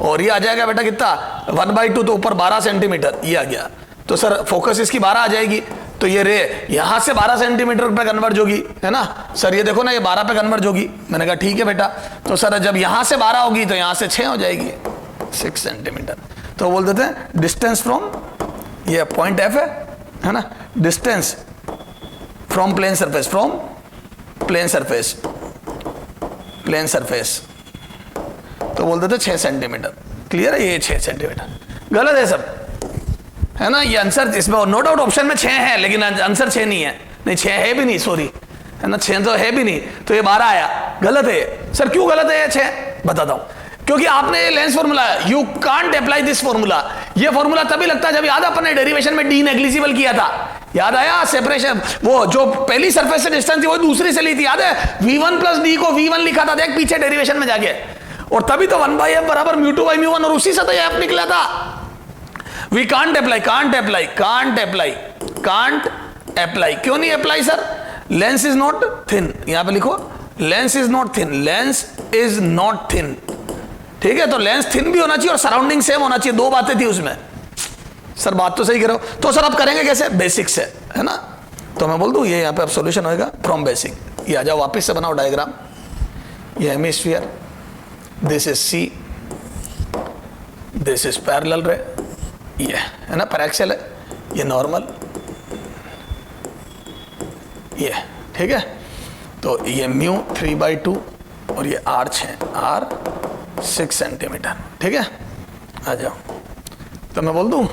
और ये आ जाएगा बेटा कितना, 1/2, तो ऊपर 12 सेंटीमीटर ये आ गया। तो सर फोकस इसकी 12 आ जाएगी, तो ये रे यहां से 12 सेंटीमीटर पे कन्वर्ज होगी, है ना। सर ये देखो ना, ये 12 पे कन्वर्ज होगी। मैंने कहा ठीक है बेटा, तो सर जब यहां से 12 होगी तो यहां से 6 हो जाएगी, 6 सेंटीमीटर। तो बोल देते हैं डिस्टेंस फ्रॉम, ये पॉइंट एफ है ना, distance from plane surface, from plane surface, तो बोल देते 6 सेंटीमीटर। क्लियर है, ये 6 सेंटीमीटर गलत है सब, है ना। ये आंसर इसमें नो डाउट ऑप्शन में 6 है, लेकिन आंसर 6 नहीं है, नहीं 6 है भी नहीं, सॉरी, है ना, 6 तो है भी नहीं, तो ये 12 आया, गलत है। सर क्यों गलत है ये 6, बताता हूं। क्योंकि आपने ये lens formula, you can't apply this formula, ये फॉर्मूला तभी लगता है जब, याद अपने डेरिवेशन में डी नेग्लिजिबल किया था, याद आया, सेपरेशन, वो जो पहली सरफेस से डिस्टेंस थी वो दूसरी से ली थी, याद है, v1 प्लस डी को v1 लिखा था, देख पीछे डेरिवेशन में जाके, और तभी तो 1/f बराबर μ2/μ1, और उसी से तो f निकला था। वी कांट अप्लाई, क्यों नहीं apply sir, lens is not thin, यहां पे लिखो लेंस इज नॉट थिन, ठीक है। तो लेंस थिन भी होना चाहिए और सराउंडिंग सेम होना चाहिए, 2 बातें थी उसमें। सर बात तो सही करो, तो सर आप करेंगे कैसे, बेसिक से, है ना। तो मैं बोल दूं ये यहाँ पे अब सॉल्यूशन होएगा फ्रॉम बेसिक, ये आ जाओ वापस से बनाओ डायग्राम, ये hemisphere, this is C, this is parallel ray, ये है ना पैरेक्सियल है, ये नॉर्मल, ये ठीक है। तो ये म्यू 3/2 और ये r 6 सेंटीमीटर, ठीक है। आ जाओ, तो मैं बोल दूं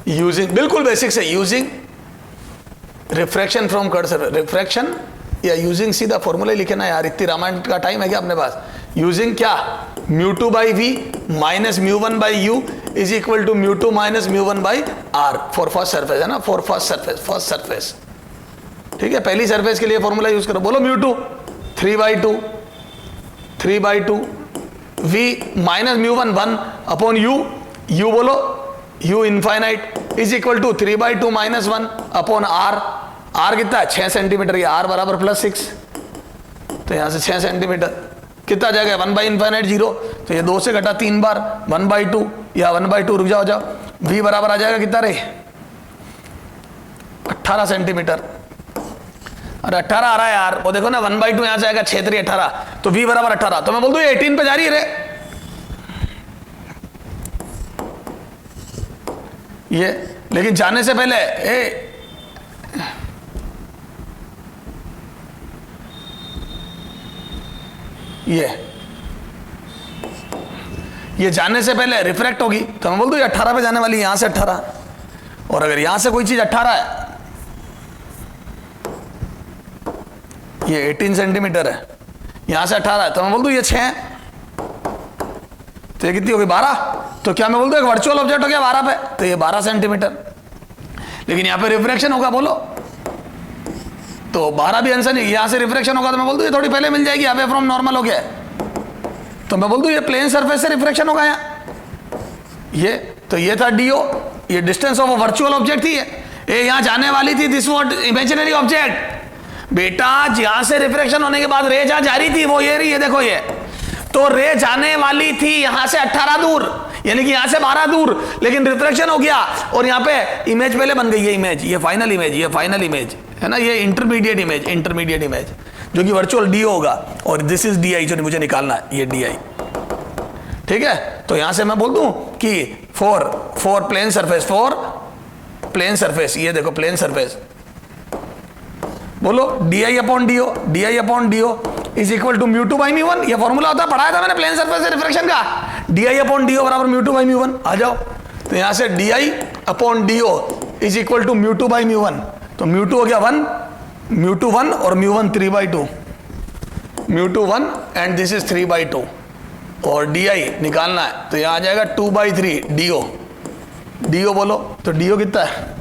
यूजिंग, बिल्कुल बेसिक से, using refraction from cursor, refraction या यूजिंग, सीधा फॉर्मूला लिखना यार, इतनी रामायण का टाइम है क्या अपने पास? यूजिंग क्या, μ2 by v minus μ1 by u is equal to μ2 minus μ1 by r for first surface, है ना, फॉर फर्स्ट सरफेस, ठीक है। पहली सरफेस के लिए फॉर्मूला यूज करो, बोलो μ2 3/2 v माइनस μ1 1 अपॉन u बोलो u infinite is equal to 3/2 minus 1 upon r कितना है 6 सेंटीमीटर, ये r बराबर +6, तो यहां से 6 सेंटीमीटर कितना जाएगा 1 बाई इनफाइनाइट 0, तो ये 2 से घटा 3 बार 1/2 या 1/2, रुक जाओ v बराबर आ जाएगा कितना रे 18 सेंटीमीटर, अरे 18 आ रहा है यार, वो देखो ना 1/2 यहां से आएगा 6 3 18, तो v बराबर 18, तो मैं बोल दूं ये 18 पे जा रही है रे, ये लेकिन जाने से पहले ये जाने से पहले रिफ्रैक्ट होगी, तो मैं बोल दूं ये 18 पे जाने वाली है, यहां से 18, और अगर यहां से कोई चीज 18 है, ये 18 सेंटीमीटर है, यहां से 18 है, तो मैं बोल दूं ये 6 है, तो ये कितनी होगी 12, तो क्या मैं बोल दूं एक वर्चुअल ऑब्जेक्ट हो गया 12 पे, तो ये 12 सेंटीमीटर, लेकिन यहां पे रिफ्रैक्शन होगा, बोलो तो 12 भी आंसर नहीं, यहां से रिफ्रैक्शन होगा, तो मैं बोल दूं ये थोड़ी पहले मिल जाएगी, अवे फ्रॉम नॉर्मल हो गया, तो मैं बोल दूं ये प्लेन सरफेस से रिफ्रैक्शन होगा यहां, ये तो ये था dio, ये डिस्टेंस ऑफ वर्चुअल ऑब्जेक्ट थी, ये यहां जाने वाली थी, दिस वाज इमेजिनरी ऑब्जेक्ट, बेटा यहां से रिफ्रैक्शन होने के बाद रे जहां जा रही थी वो ये रही है, देखो ये, तो रे जाने वाली थी यहां से 18 दूर, यानी कि यहां से 12 दूर, लेकिन रिफ्रैक्शन हो गया और यहां पे इमेज पहले बन गई, ये इमेज, ये फाइनल इमेज है ना, ये इंटरमीडिएट इमेज जो कि वर्चुअल डी होगा, और दिस इज डी आई जो मुझे निकालना है, ये डी आई, ठीक है। तो यहां से मैं बोल दूं कि फॉर प्लेन सरफेस, ये देखो प्लेन सरफेस, बोलो d i upon dio is equal to μ2 by μ1, ये फॉर्मूला होता है, पढ़ाया था मैंने प्लेन सरफेस से रिफ्रैक्शन का, डी आई अपॉन dio बराबर μ2 बाई μ1, आ जाओ, तो यहां से d i upon dio is equal to μ2 by μ1, तो μ2 हो गया 1 और μ1 3/2, μ2 1 एंड दिस इज 3/2, और डी आई निकालना है, तो यहां आ जाएगा 2/3 dio बोलो, तो dio कितना है,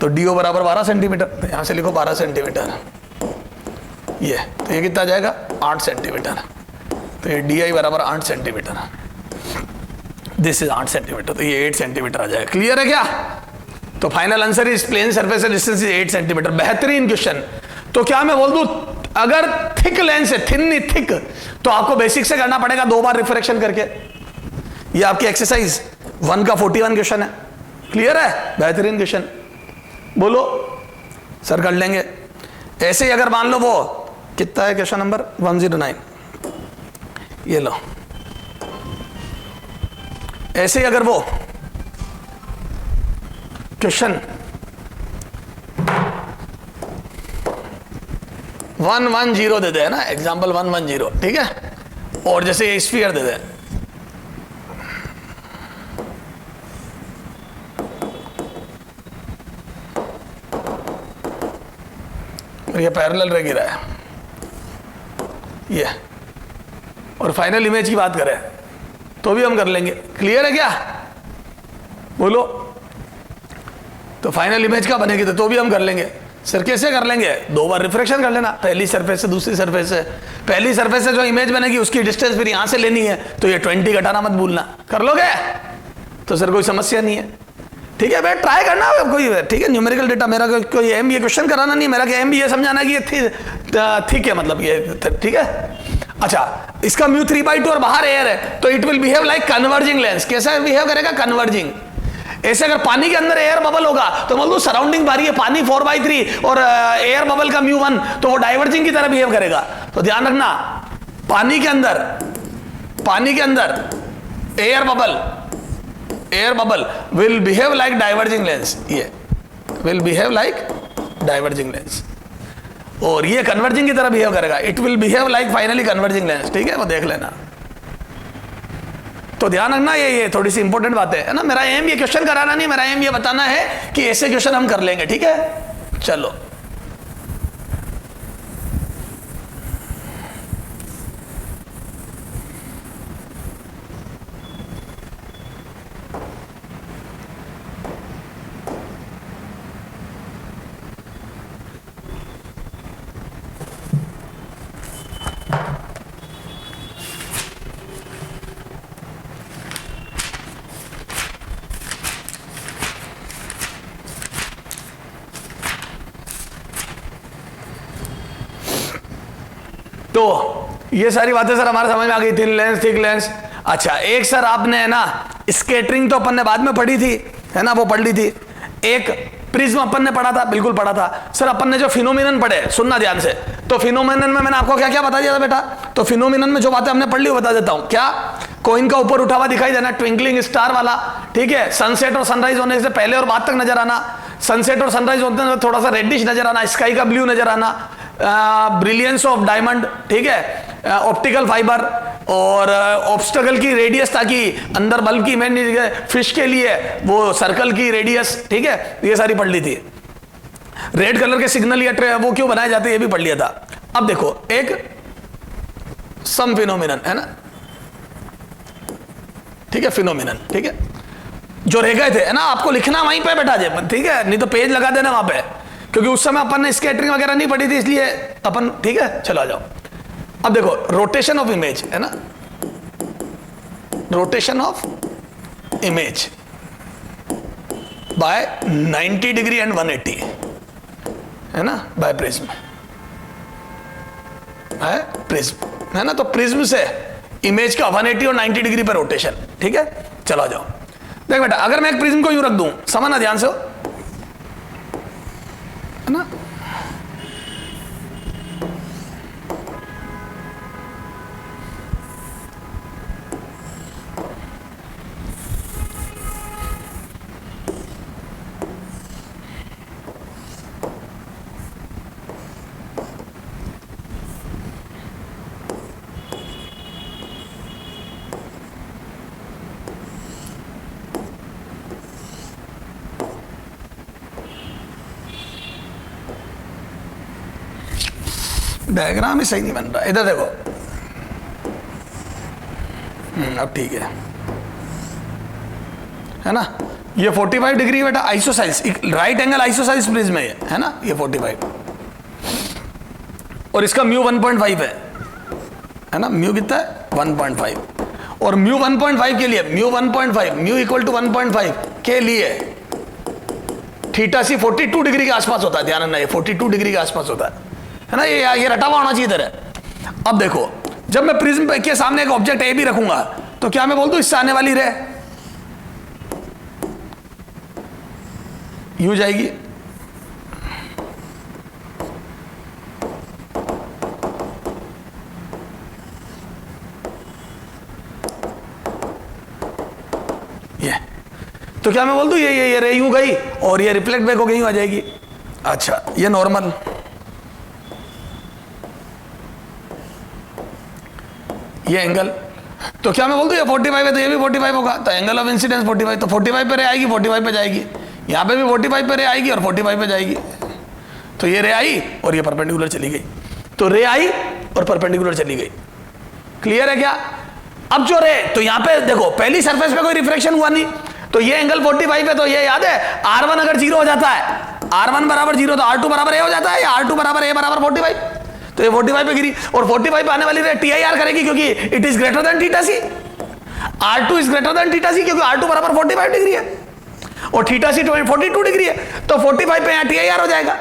तो dio बराबर 12 सेंटीमीटर, तो यहां से लिखो 12 सेंटीमीटर, ये तो ये कितना जाएगा 8 सेंटीमीटर, तो ये डी आई बराबर 8 सेंटीमीटर, दिस इज 8 सेंटीमीटर, तो ये 8 सेंटीमीटर आ जाएगा, क्लियर है क्या? तो final answer is plane surface distance is 8 centimetre, बेहतरीन क्वेश्चन। तो क्या मैं बोल दूं अगर थिक लेंस है, थिन नहीं थिक, तो आपको बेसिक से करना पड़ेगा 2 बार रिफ्रैक्शन करके, ये आपकी एक्सरसाइज 1 का 41 क्वेश्चन है, क्लियर है, बेहतरीन क्वेश्चन, बोलो सर कर लेंगे। ऐसे ही अगर मान लो वो कितना है क्वेश्चन नंबर 109, ये लो, ऐसे ही अगर वो क्वेश्चन 110 दे दे ना, एग्जाम्पल 110, ठीक है, और जैसे स्फीयर दे दे, ये पैरेलल रह गिरा है ये, और फाइनल इमेज की बात करें तो भी हम कर लेंगे, क्लियर है क्या, बोलो, तो फाइनल इमेज का बनेगी तो भी हम कर लेंगे। सर कैसे कर लेंगे, 2 बार रिफ्रैक्शन कर लेना, पहली सरफेस से दूसरी सरफेस से, पहली सरफेस से जो इमेज बनेगी उसकी डिस्टेंस फिर यहां से लेनी है, तो ये 20 घटाना मत भूलना, कर लोगे तो सर कोई समस्या नहीं है, ठीक है भाई, ट्राई करना कोई, ठीक है, न्यूमेरिकल डेटा, मेरा कोई एम ये क्वेश्चन कराना नहीं, मेरा एम भी ये समझाना कि ये ठीक है, मतलब ये ठीक है। अच्छा, इसका μ 3/2 और बाहर एयर है, तो it will behave like converging lens, कैसा बिहेव करेगा, कन्वर्जिंग। ऐसे अगर पानी के अंदर एयर बबल होगा तो मान लो सराउंडिंग बारी है पानी 4/3 और एयर बबल का μ1, तो वो डाइवर्जिंग की तरह बिहेव करेगा, तो ध्यान रखना, पानी के अंदर air bubble will behave like diverging lens, ये will behave like diverging lens, और ये कन्वर्जिंग की तरह बिहेव करेगा, it will behave like finally converging lens, ठीक है, वो देख लेना, तो ध्यान रखना, ये थोड़ी सी इंपॉर्टेंट बात है ना। मेरा एम ये क्वेश्चन कराना नहीं, मेरा एम ये बताना है कि ऐसे क्वेश्चन हम कर लेंगे, ठीक है। चलो तो ये सारी बातें सर हमारे समझ में आ गई, थिन लेंस थिक लेंस। अच्छा एक सर आपने है ना स्कैटरिंग तो अपन ने बाद में पढ़ी थी है ना, वो पढ़ ली थी। एक प्रिज्म अपन ने पढ़ा था, बिल्कुल पढ़ा था सर। अपन ने जो फिनोमिनन पढ़े, सुनना ध्यान से, तो फिनोमिनन में मैंने आपको क्या क्या बता दिया था बेटा। तो फिनोमिनन में जो बातें हमने पढ़ ली वो बता देता हूं। क्या, कोइन का ऊपर उठा हुआ दिखाई देना, ट्विंकलिंग स्टार वाला, ठीक है। सनसेट और सनराइज होने से पहले और बाद तक नजर आना, सनसेट और सनराइज होते हैं थोड़ा सा रेडिश नजर आना, स्काई का ब्लू नजर आना, ब्रिलियंस ऑफ डायमंड, ठीक है, ऑप्टिकल फाइबर और ऑब्स्टकल की रेडियस, ताकि अंदर बल्ब की इमेज नहीं दिखे, फिश के लिए वो सर्कल की रेडियस, ठीक है, ये सारी पढ़ ली थी। रेड कलर के सिग्नल या वो क्यों बनाए जाते हैं ये भी पढ़ लिया था। अब देखो एक सम फिनोमिनन है ना, ठीक है, फिनोमिनन, ठीक है, जो रह गए थे है ना, आपको लिखना वहीं पे बैठा जाए, ठीक है, नहीं तो पेज लगा देना वहां पे, क्योंकि उस समय अपन ने स्कैटरिंग वगैरह नहीं पढ़ी थी इसलिए अपन, ठीक है। चलो आ जाओ। अब देखो रोटेशन ऑफ इमेज है ना, rotation of image by 90 degree and 180 है ना, बाय प्रिज्म, है प्रिज्म है ना। तो प्रिज्म से इमेज का 180 और 90 डिग्री पर रोटेशन, ठीक है। चलो आ जाओ। देख बेटा, अगर मैं एक प्रिज्म को यूं रख दूं, समझना ध्यान से है ना, डायग्राम ही सही नहीं बन रहा, इधर देखो। अब ठीक है ना। ये 45 डिग्री बेटा आइसोसाइल्स, राइट एंगल आइसोसाइल्स प्रिज्म है ना, ये 45, और इसका म्यू 1.5 है ना। म्यू कितना है 1.5, और म्यू 1.5 के लिए, म्यू 1.5, म्यू इक्वल टू 1.5 के लिए थीटा सी 42 डिग्री के आसपास होता है। ध्यान रखना, ये 42 डिग्री के आसपास होता है ना, ये रटा हुआ होना चाहिए इधर है। अब देखो, जब मैं प्रिज्म के सामने एक ऑब्जेक्ट ए भी रखूंगा तो क्या मैं बोल दूं इससे आने वाली रे यूं जाएगी, ये तो क्या मैं बोल दूं ये रे यूं गई और ये रिफ्लेक्ट बैक हो गई, यूं आ जाएगी। अच्छा ये नॉर्मल, ये एंगल, तो क्या मैं बोल दूं ये 45 है तो ये भी 45 होगा, तो एंगल ऑफ इंसिडेंस 45, तो 45 पे रे आएगी, 45 पे जाएगी, यहां पे भी 45 पे रे आएगी और 45 पे जाएगी। तो ये रे आई और ये परपेंडिकुलर चली गई, तो रे आई और परपेंडिकुलर चली गई। क्लियर है क्या? अब जो रे, तो यहां पे देखो पहली सरफेस पे कोई रिफ्लेक्शन हुआ नहीं, तो ये एंगल 45 है, तो ये याद है R1 अगर 0 हो जाता है, R1 बराबर 0 तो R2 बराबर A हो जाता है, या R2 बराबर A बराबर 45, तो ये 45 पे गिरी और 45 पे आने वाली रे TIR करेगी क्योंकि it is greater than theta c, R2 is greater than theta c क्योंकि R2 बराबर 45 डिग्री है और थीटा सी 42 डिग्री है, तो 45 पे यहाँ TIR हो जाएगा।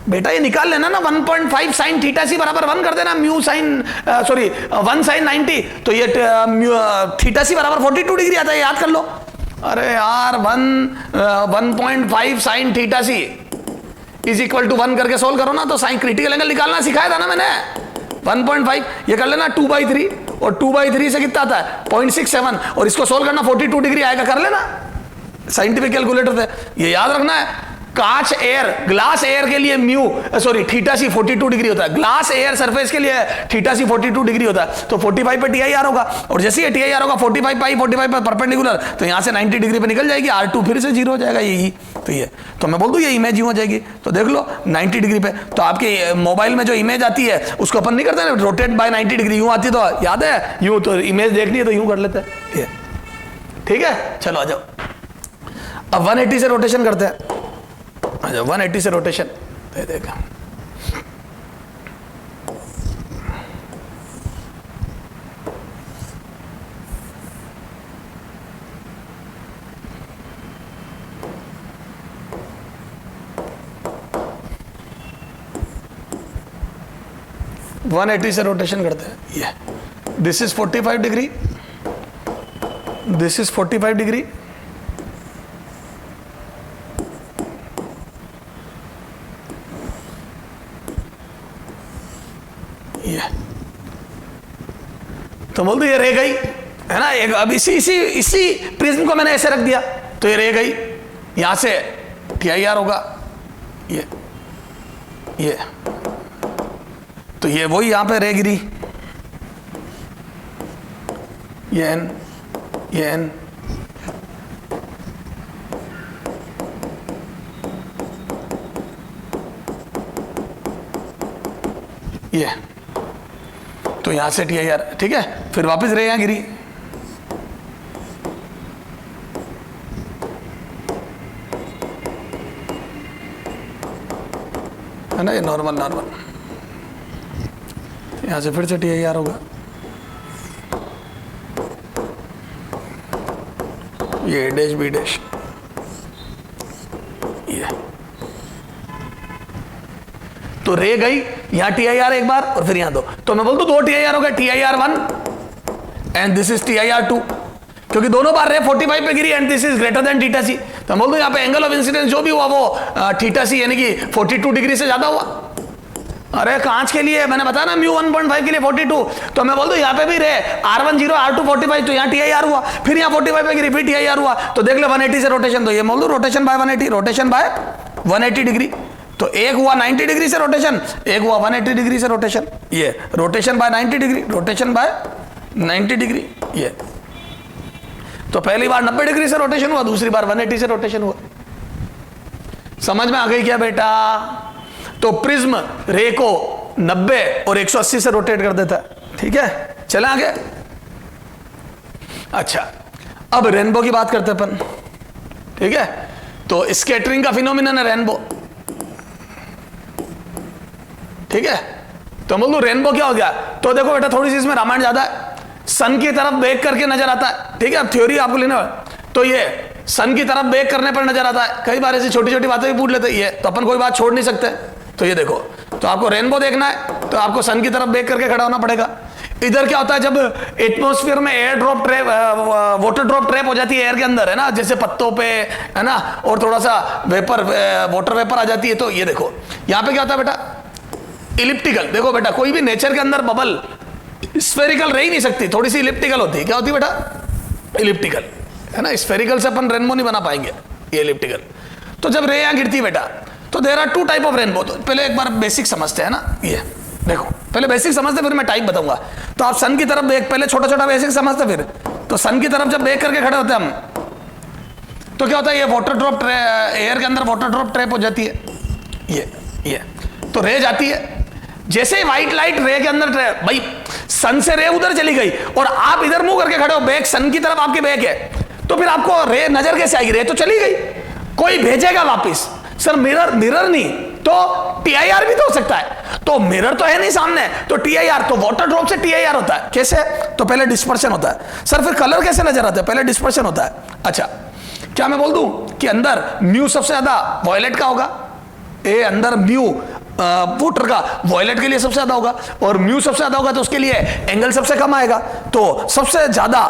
बेटा ये निकाल लेना ना, 1.5 साइन थीटा सी बराबर 1 कर देना, म्यू साइन 1 साइन 90, तो ये थीटा सी बराबर 42 डिग्री आता है, याद कर लो। अरे यार 1.5 sine theta C is equal to 1 करके सोल्व करो ना, तो साइन क्रिटिकल एंगल निकालना सिखाया था ना मैंने। 1.5 ये कर लेना 2/3, और 2/3 से कितना आता है 0.67, और इसको सोल्व करना 42 डिग्री आएगा, कर लेना, साइंटिफिक कैलकुलेटर से ये याद रखना है। कांच एयर, ग्लास एयर के लिए म्यू सॉरी थीटा सी 42 डिग्री होता है, ग्लास एयर सरफेस के लिए थीटा सी 42 डिग्री होता है, तो 45 पे TIR होगा, और जैसे ये TIR होगा 45 पाई 45 पर परपेंडिकुलर, तो यहां से 90 डिग्री पे निकल जाएगी, R2 फिर से 0 हो जाएगा यही, तो ये तो मैं बोल दूं ये इमेज यूं हो जाएगी, तो देख लो 90 डिग्री पे, तो आपके मोबाइल में जो इमेज आती है उसको अपन नहीं करते ना रोटेट बाय 90 डिग्री, यूं आती तो याद है यूं, तो इमेज देखनी है तो यूं कर लेते हैं ये, ठीक है। चलो आ जाओ, अब 180 से रोटेशन करते हैं, अच्छा 180 से रोटेशन दे देगा, वन 180 से रोटेशन करते हैं, ये this is 45 degree, this is 45 degree, ये तो बोल दो ये रह गई है ना, एक अब इसी प्रिज्म को मैंने ऐसे रख दिया तो ये रह गई, यहां से TIR होगा, ये तो ये वही यहां पे रह गिरी, ये N, ये N, ये तो यहां से TIR, ठीक है, फिर वापस रहे यहां गिरी, है ना, ये नॉर्मल यहां से फिर से TIR होगा, ये डैश बी डैश, ये तो रह गई यहां TIR एक बार और फिर यहां दो, तो मैं बोल दूं 2 TIR हो गए, TIR 1 and this is TIR 2, क्योंकि दोनों बार रहे 45 पे गिरी and this is greater than theta c, तो मैं बोल दूं यहां पे एंगल ऑफ इंसिडेंस जो भी हुआ वो थीटा सी यानी कि 42 डिग्री से ज्यादा हुआ। अरे कांच के लिए मैंने बताया ना म्यू 1.5 के लिए 42, तो मैं बोल दूं यहां पे भी रहे R10 R2 45, तो यहां TIR हुआ, फिर यहां 45 पे गिरी फिर TIR हुआ, तो देख लो 180 से रोटेशन, तो ये बोल दूं rotation bye 180, rotation bye 180 degree, तो एक हुआ 90 डिग्री से रोटेशन, एक हुआ 180 डिग्री से रोटेशन, ये rotation bye 90 degree, rotation bye 90 degree, ये तो पहली बार 90 डिग्री से रोटेशन हुआ, दूसरी बार 180 से रोटेशन हुआ। समझ में आ गई क्या बेटा? तो प्रिज्म रे को 90 और 180 से रोटेट कर देता है, ठीक है। चले आगे। अच्छा, अब रेनबो की बात करते हैं अपन, ठीक है। तो स्कैटरिंग का फिनोमिनन है रेनबो, ठीक है। तो बोल दो रेनबो क्या हो गया, तो देखो बेटा थोड़ी सी इसमें रामायण ज्यादा है, सन की तरफ बेक करके नजर आता है, ठीक है। अब थ्योरी आपको लेना, तो ये सन की तरफ बेक करने पर नजर आता है। कई बार ऐसी छोटी छोटी बातें भी पूछ लेते हैं, तो अपन कोई बात छोड़ नहीं सकते। तो ये देखो, तो आपको रेनबो देखना है तो आपको सन की तरफ बेक करके खड़ा होना पड़ेगा। इधर क्या होता है, जब एटमॉस्फेयर में air drop trap, water drop trap हो जाती है एयर के अंदर, है ना, जैसे पत्तों पे, है ना, और थोड़ा सा वेपर, वाटर वेपर आ जाती है। तो ये देखो यहां पे क्या होता है बेटा, इलिप्टिकल। देखो बेटा कोई भी नेचर के अंदर बबल स्फेरिकल रह ही नहीं सकती, थोड़ी सी इलिप्टिकल होती है। क्या होती है बेटा? इलिप्टिकल, है ना। स्फेरिकल से अपन रेनबो नहीं बना पाएंगे, ये इलिप्टिकल। तो जब रे यहां गिरती है बेटा, तो there are 2 type of rainbow. तो पहले एक बार बेसिक समझते हैं ना, ये देखो पहले बेसिक समझते फिर मैं टाइप बताऊंगा। तो आप सन की तरफ देख, पहले छोटा छोटा बेसिक समझते, फिर तो सन की तरफ जब देख करके खड़े होते हैं हम, तो क्या होता है, ये वाटर ड्रॉप एयर के अंदर वाटर ड्रॉप ट्रैप हो जाती है, ये तो रे जाती है। जैसे ही व्हाइट लाइट रे के अंदर भाई सन से रे उधर चली गई और आप इधर मुंह करके खड़े हो, बैक सन की तरफ आपके बैक है, तो फिर आपको रे नजर कैसे आएगी? रे तो चली गई, कोई भेजेगा वापस। सर मिरर नहीं तो TIR भी तो हो सकता है, तो मिरर तो है नहीं सामने, तो TIR, तो वाटर ड्रॉप से TIR होता है। कैसे? तो पहले डिस्पर्शन होता है। सर फिर कलर कैसे नजर आता है? पहले डिस्पर्शन होता है। अच्छा, क्या मैं बोल दूं कि अंदर म्यू सबसे ज्यादा वॉयलेट का होगा, ए अंदर म्यू वाटर का वॉयलेट के लिए सबसे ज्यादा होगा, और म्यू सबसे ज्यादा होगा तो उसके लिए एंगल सबसे कम आएगा। तो सबसे ज्यादा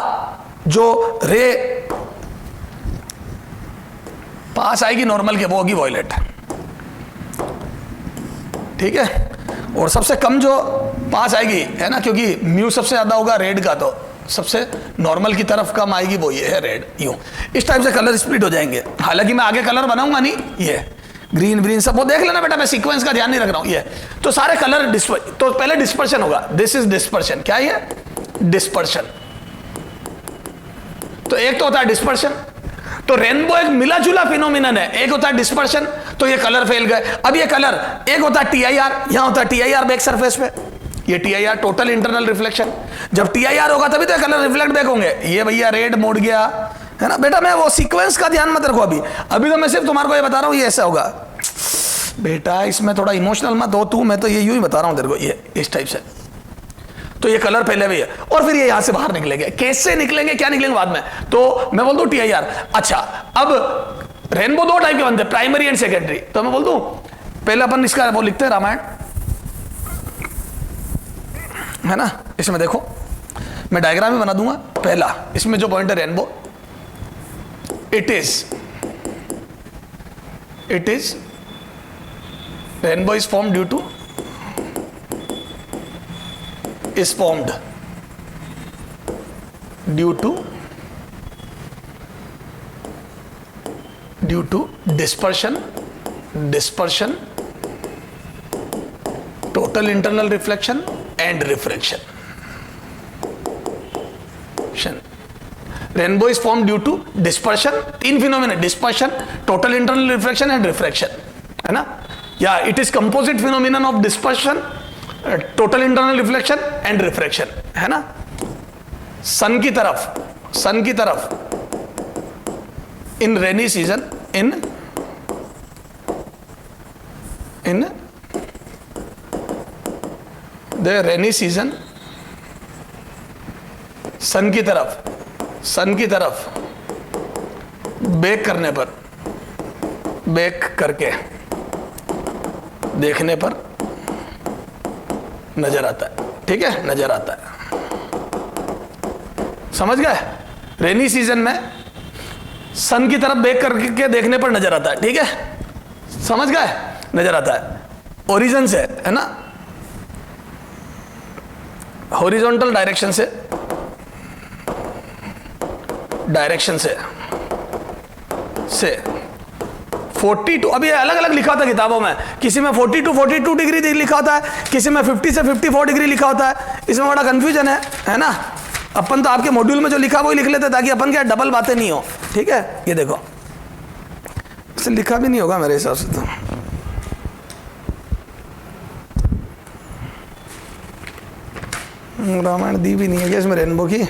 जो रे पास आएगी नॉर्मल के, वो होगी वॉयलेट, ठीक है। और सबसे कम जो पास आएगी, है ना, क्योंकि म्यू सबसे ज्यादा होगा रेड का, तो सबसे नॉर्मल की तरफ कम आएगी, वो ये है रेड। यूं इस टाइप से कलर स्प्लिट हो जाएंगे। हालांकि मैं आगे कलर बनाऊंगा नहीं, ये ग्रीन ग्रीन सब वो देख लेना बेटा, मैं सीक्वेंस का ध्यान नहीं रख रहा हूं। ये तो सारे कलर तो पहले डिस्पर्शन होगा, दिस इज डिस्पर्शन। क्या है? डिस्पर्शन। तो एक तो होता है डिस्पर्शन। तो रेनबो एक मिला जुला फिनोमिनन है, एक होता है डिस्पर्शन, तो ये कलर फैल गए। अब ये कलर एक होता है टीआईआर, यहां होता है टीआईआर बैक सरफेस पे, ये टीआईआर टोटल इंटरनल रिफ्लेक्शन। जब टीआईआर होगा तभी तो कलर रिफ्लेक्ट बैक होंगे। ये भैया रेड मोड़ गया है ना बेटा, मैं वो सीक्वेंस का ध्यान मत रखो अभी तो मैं सिर्फ तुम्हारे को ये बता रहा हूं ये ऐसा होगा बेटा, इसमें थोड़ा इमोशनल मत हो तू, मैं तो ये यूं ही बता रहा हूं तेरे को, ये इस टाइप से। तो ये कलर पहले भी है और फिर ये यहां से बाहर निकलेंगे। कैसे निकलेंगे, क्या निकलेंगे बाद में, तो मैं बोल दूं टीआईआर। अच्छा, अब रेनबो दो टाइप के बनते हैं, प्राइमरी एंड सेकेंडरी। तो मैं बोल दूं पहले अपन इसका वो लिखते हैं रामायण, है ना। इसमें देखो मैं डायग्राम ही बना दूंगा। पहला इसमें जो पॉइंट है rainbow, it is rainbow is form due to is formed due to dispersion, total internal reflection and refraction. Rainbow is formed due to dispersion, तीन phenomena, dispersion, total internal reflection and refraction, है ना। या it is composite phenomenon of dispersion, total internal reflection and refraction, है ना। सन की तरफ in rainy season, in the rainy season, sun की तरफ बेक करके देखने पर नजर आता है, ठीक है, नजर आता है। समझ गए? रेनी सीजन में सन की तरफ बेक करके देखने पर नजर आता है, ठीक है, समझ गए, नजर आता है ओरिजिन से, है ना, हॉरिजॉन्टल डायरेक्शन से 42, अभी अलग अलग लिखा होता है किताबों में, किसी में 42 डिग्री लिखा होता है, किसी में 50 से 54 डिग्री लिखा होता है। इसमें बड़ा कंफ्यूजन है ना। अपन तो आपके मॉड्यूल में जो लिखा वही लिख लेते ताकि अपन क्या डबल बातें नहीं हो, ठीक है। ये देखो इसे लिखा भी नहीं होगा मेरे हिसाब से, तो रामायण दी भी नहीं है क्या इसमें रेनबो की।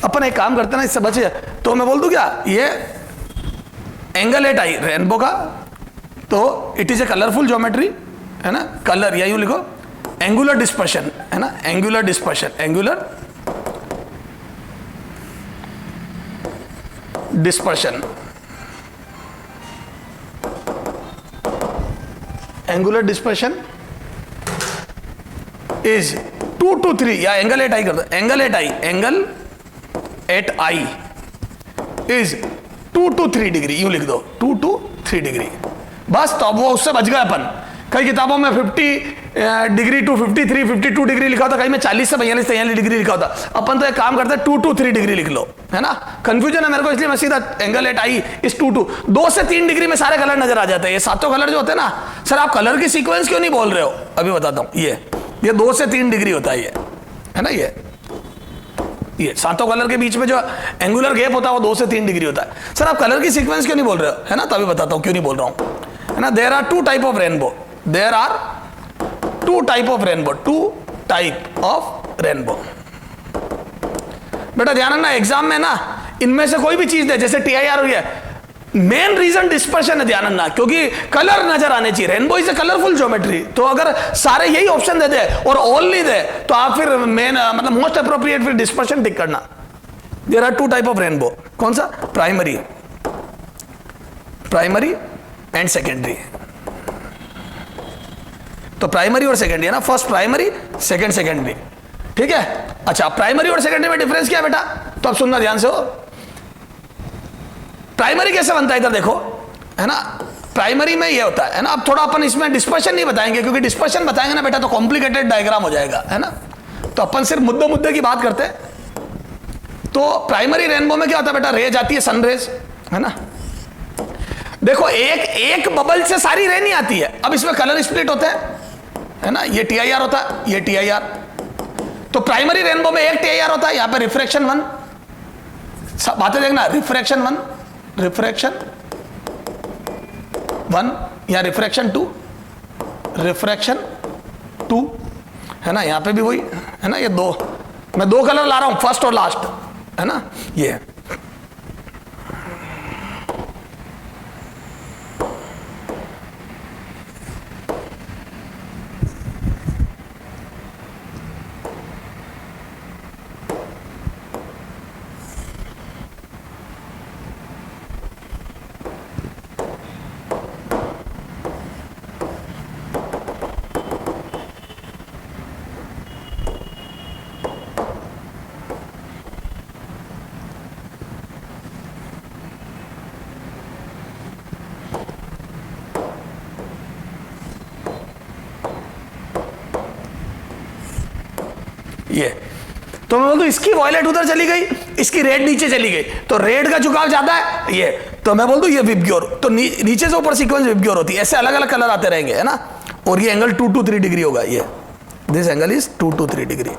अपन एक काम करते ना, इससे बचे तो मैं बोल दूं क्या, ये एंगल एट आई रेनबो का, तो it is a colourful geometry, है ना। कलर या यूं लिखो एंगुलर डिस्पर्शन, है ना, angular dispersion, angular dispersion is 2 to 3, या एंगल एट आई कर दो, angle at eye is 2 to 3 degree, यूं लिख दो 2 to 3 डिग्री, बस। तो अब वो उससे बच गए अपन। कई किताबों में 50 डिग्री टू 53, 52 डिग्री लिखा होता, कहीं में 40 से 42 डिग्री लिखा होता। अपन तो एक काम करते हैं 2 to 3 डिग्री लिख लो, है ना। कंफ्यूजन है मेरे को, इसलिए मैं सीधा एंगल एट आई इस 2 से 3 डिग्री में सारे कलर नजर आ जाते हैं। ये सातों कलर जो होते हैं ना, सर आप कलर की सीक्वेंस क्यों नहीं बोल रहे हो, अभी बताता हूं। ये 2 से 3 डिग्री होता है, ये है ना। ये सातों कलर के बीच में जो एंगुलर गैप होता है वो 2 से 3 डिग्री होता है। सर आप कलर की सीक्वेंस क्यों नहीं बोल रहे हो, है ना, तभी बताता हूं क्यों नहीं बोल रहा हूं, है ना। There are 2 type of rainbow, बेटा ध्यान रखना, एग्जाम में ना इनमें से कोई भी चीज दे, जैसे टीआईआर हुई है, मेन रीजन डिस्पर्शन है, ध्यान रखना, क्योंकि कलर नजर आने चाहिए। Rainbow is a colourful geometry, तो अगर सारे यही ऑप्शन दे दे और ऑल नहीं दे तो आप फिर मेन मतलब मोस्ट अप्रोप्रिएट फिर डिस्पर्शन टिक करना। There are 2 type of rainbow, कौन सा, प्राइमरी एंड सेकेंडरी। तो प्राइमरी और सेकेंडरी है ना, फर्स्ट प्राइमरी सेकंड सेकेंडरी, ठीक है। अच्छा, प्राइमरी और सेकेंडरी में डिफरेंस क्या है बेटा, तो अब सुनना ध्यान से हो। प्राइमरी कैसे बनता है, इधर देखो, है ना। प्राइमरी में ये होता है ना, अब थोड़ा अपन इसमें डिस्पर्शन नहीं बताएंगे, क्योंकि डिस्पर्शन बताएंगे ना बेटा तो कॉम्प्लिकेटेड डायग्राम हो जाएगा, है ना। तो अपन सिर्फ मुद्दे की बात करते हैं। तो प्राइमरी रेनबो में क्या होता है बेटा, रेज आती है, सनरेज, है ना। देखो एक बबल से सारी रे नहीं आती है। अब इसमें कलर स्प्लिट होते हैं, है ना, ये TIR होता है, ये TIR। तो प्राइमरी रेनबो में एक TIR होता है, यहां पे रिफ्रैक्शन 1, बातें देखना, रिफ्रैक्शन 1, रिफ्रैक्शन 1 या रिफ्रैक्शन 2, रिफ्रैक्शन 2, है ना। यहां पे भी वही, है ना, ये दो, मैं दो कलर ला रहा हूं, फर्स्ट और लास्ट, है ना। ये ये तो मैं बोलूं इसकी वॉयलेट उधर चली गई, इसकी रेड नीचे चली गई, तो रेड का झुकाव ज्यादा है ये, तो मैं बोल दूं ये विबग्योर। तो नीचे से ऊपर सीक्वेंस विबग्योर होती है। ऐसे अलग अलग कलर आते रहेंगे, है ना। और ये एंगल 2 to 3 डिग्री होगा, ये this angle is 2 to 3 degree.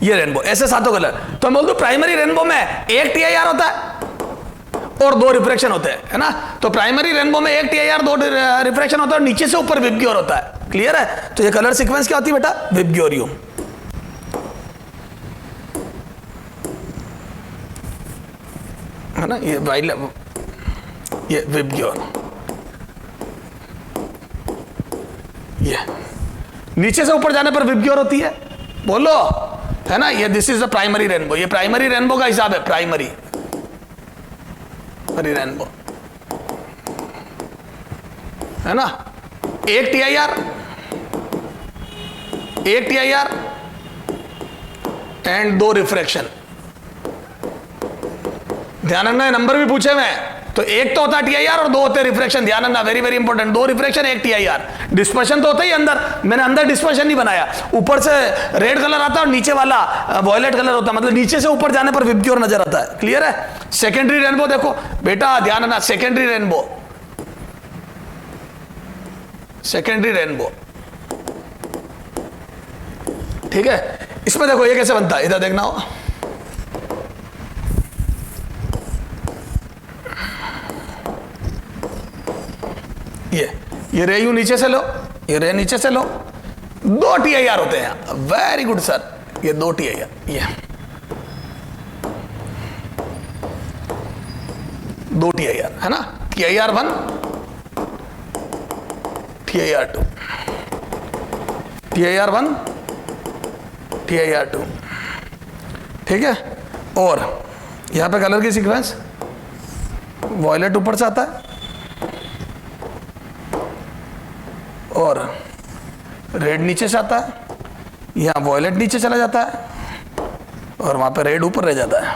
ये रेनबो, ऐसे सातों कलर। तो मैं बोल दूं प्राइमरी रेनबो में एक TIR होता है और दो रिफ्रैक्शन होते हैं, है ना। तो प्राइमरी रेनबो में एक TIR, दो रिफ्रैक्शन होता है और नीचे से ऊपर विबग्योर होता है। क्लियर है। तो ये कलर सीक्वेंस क्या होती है बेटा, विबग्योरियम, है ना। ये ये विबग्योर, ये नीचे से ऊपर जाने पर विबग्योर होती है, बोलो, है ना। ये this is the primary rainbow. ये प्राइमरी रेनबो का हिसाब है, प्राइमरी रेनबो, है ना। एक TIR एंड दो रिफ्रैक्शन। ध्यान रखना, नंबर भी पूछे हुए हैं। तो एक तो होता है TIR और दो होते हैं रिफ्रैक्शन। ध्यान रखना, वेरी वेरी इंपॉर्टेंट। दो रिफ्रैक्शन, एक TIR। डिस्पर्शन तो होता ही अंदर, मैंने अंदर डिस्पर्शन नहीं बनाया। ऊपर से रेड कलर आता है और नीचे वाला वॉयलेट कलर होता है, मतलब नीचे से ऊपर जाने पर विबग्योर नजर आता है। क्लियर है। सेकेंडरी रेनबो देखो बेटा, ध्यान रखना, सेकेंडरी रेनबो, सेकेंडरी रेनबो, ठीक है। इसमें देखो ये कैसे बनता है, इधर देखना हो, ये रे यूं नीचे से लो, ये रे नीचे से लो, दो TIR होते हैं। वेरी गुड सर, ये दो TIR, ये दो TIR, है ना। TIR 1, TIR 2, TIR 1, TIR 2, ठीक है। और यहां पे कलर की सीक्वेंस, वॉयलेट ऊपर से आता है और रेड नीचे से आता है, यहां वॉयलेट नीचे चला जाता है और वहां पे रेड ऊपर रह जाता है।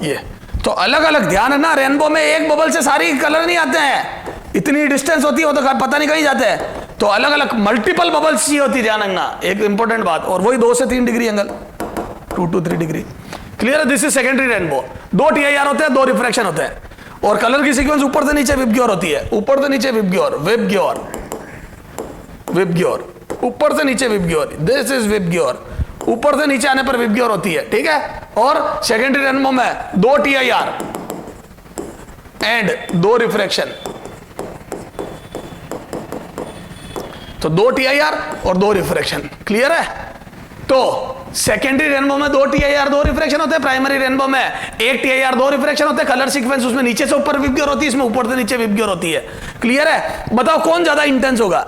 ये तो अलग अलग, ध्यान है ना, रेनबो में एक बबल से सारी कलर नहीं आते हैं, इतनी डिस्टेंस होती है, वो तो पता नहीं कहीं जाते हैं। तो अलग अलग मल्टीपल बबल्स ही होती है, ध्यान रखना, एक इंपॉर्टेंट बात। और वही 2 से 3 degree angle, 2 to 3 degree. Clear है। This is secondary rainbow. दो TIR होते हैं, दो रिफ्रैक्शन होते हैं और कलर की सीक्वेंस ऊपर से नीचे विबग्योर होती है, ऊपर से नीचे विबग्योर, विबग्योर, विबग्योर, ऊपर से नीचे विबग्योर, दिस इज विबग्योर। ऊपर से नीचे आने पर विबग्योर होती है, ठीक है। और सेकेंडरी रेनबो में दो TIR एंड दो रिफ्रैक्शन, तो दो TIR और दो रिफ्रैक्शन। क्लियर है। तो सेकेंडरी रेनबो में दो TIR दो रिफ्रैक्शन होते हैं, प्राइमरी रेनबो में एक TIR दो रिफ्रैक्शन होते हैं। कलर सीक्वेंस उसमें नीचे से ऊपर विबग्योर होती है, इसमें ऊपर से नीचे विबग्योर होती है। क्लियर है। बताओ कौन ज्यादा इंटेंस होगा।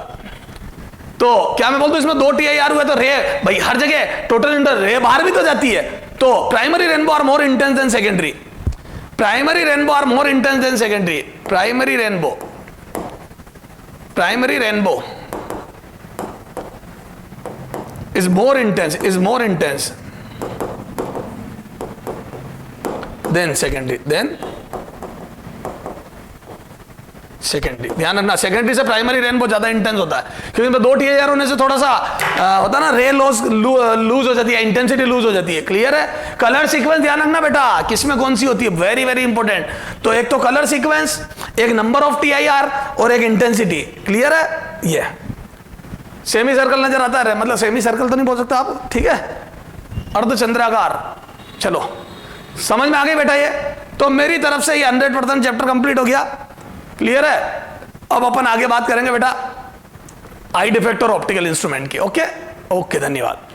तो क्या मैं बोलता हूं इसमें दो TIR हुए तो रे भाई हर जगह टोटल इंटर रे बाहर भी तो जाती है। तो primary rainbow are more intense than secondary, primary rainbow are more intense than secondary, primary rainbow, primary rainbow is more intense than secondary, secondary, ध्यान रखना सेकेंडरी से प्राइमरी रेन बहुत ज्यादा इंटेंस होता है, क्योंकि इनमें 2 TIR होने से थोड़ा सा होता है ना, रे लूज हो जाती है, इंटेंसिटी लूज हो जाती है। क्लियर है? कलर सीक्वेंस ध्यान रखना बेटा, किसमें कौन सी होती है, वेरी वेरी इंपॉर्टेंट। तो एक तो कलर सीक्वेंस, एक नंबर ऑफ TIR और एक इंटेंसिटी। क्लियर है? ये सेमी सर्कल नजर आता है, मतलब सेमी सर्कल तो नहीं बोल सकता आप, ठीक है, अर्धचंद्राकार। चलो समझ में आ गई बेटा ये? तो मेरी तरफ से ये 100% चैप्टर कंप्लीट हो गया। क्लियर है? अब अपन आगे बात करेंगे बेटा आई डिफेक्ट और ऑप्टिकल इंस्ट्रूमेंट की। ओके ओके, धन्यवाद।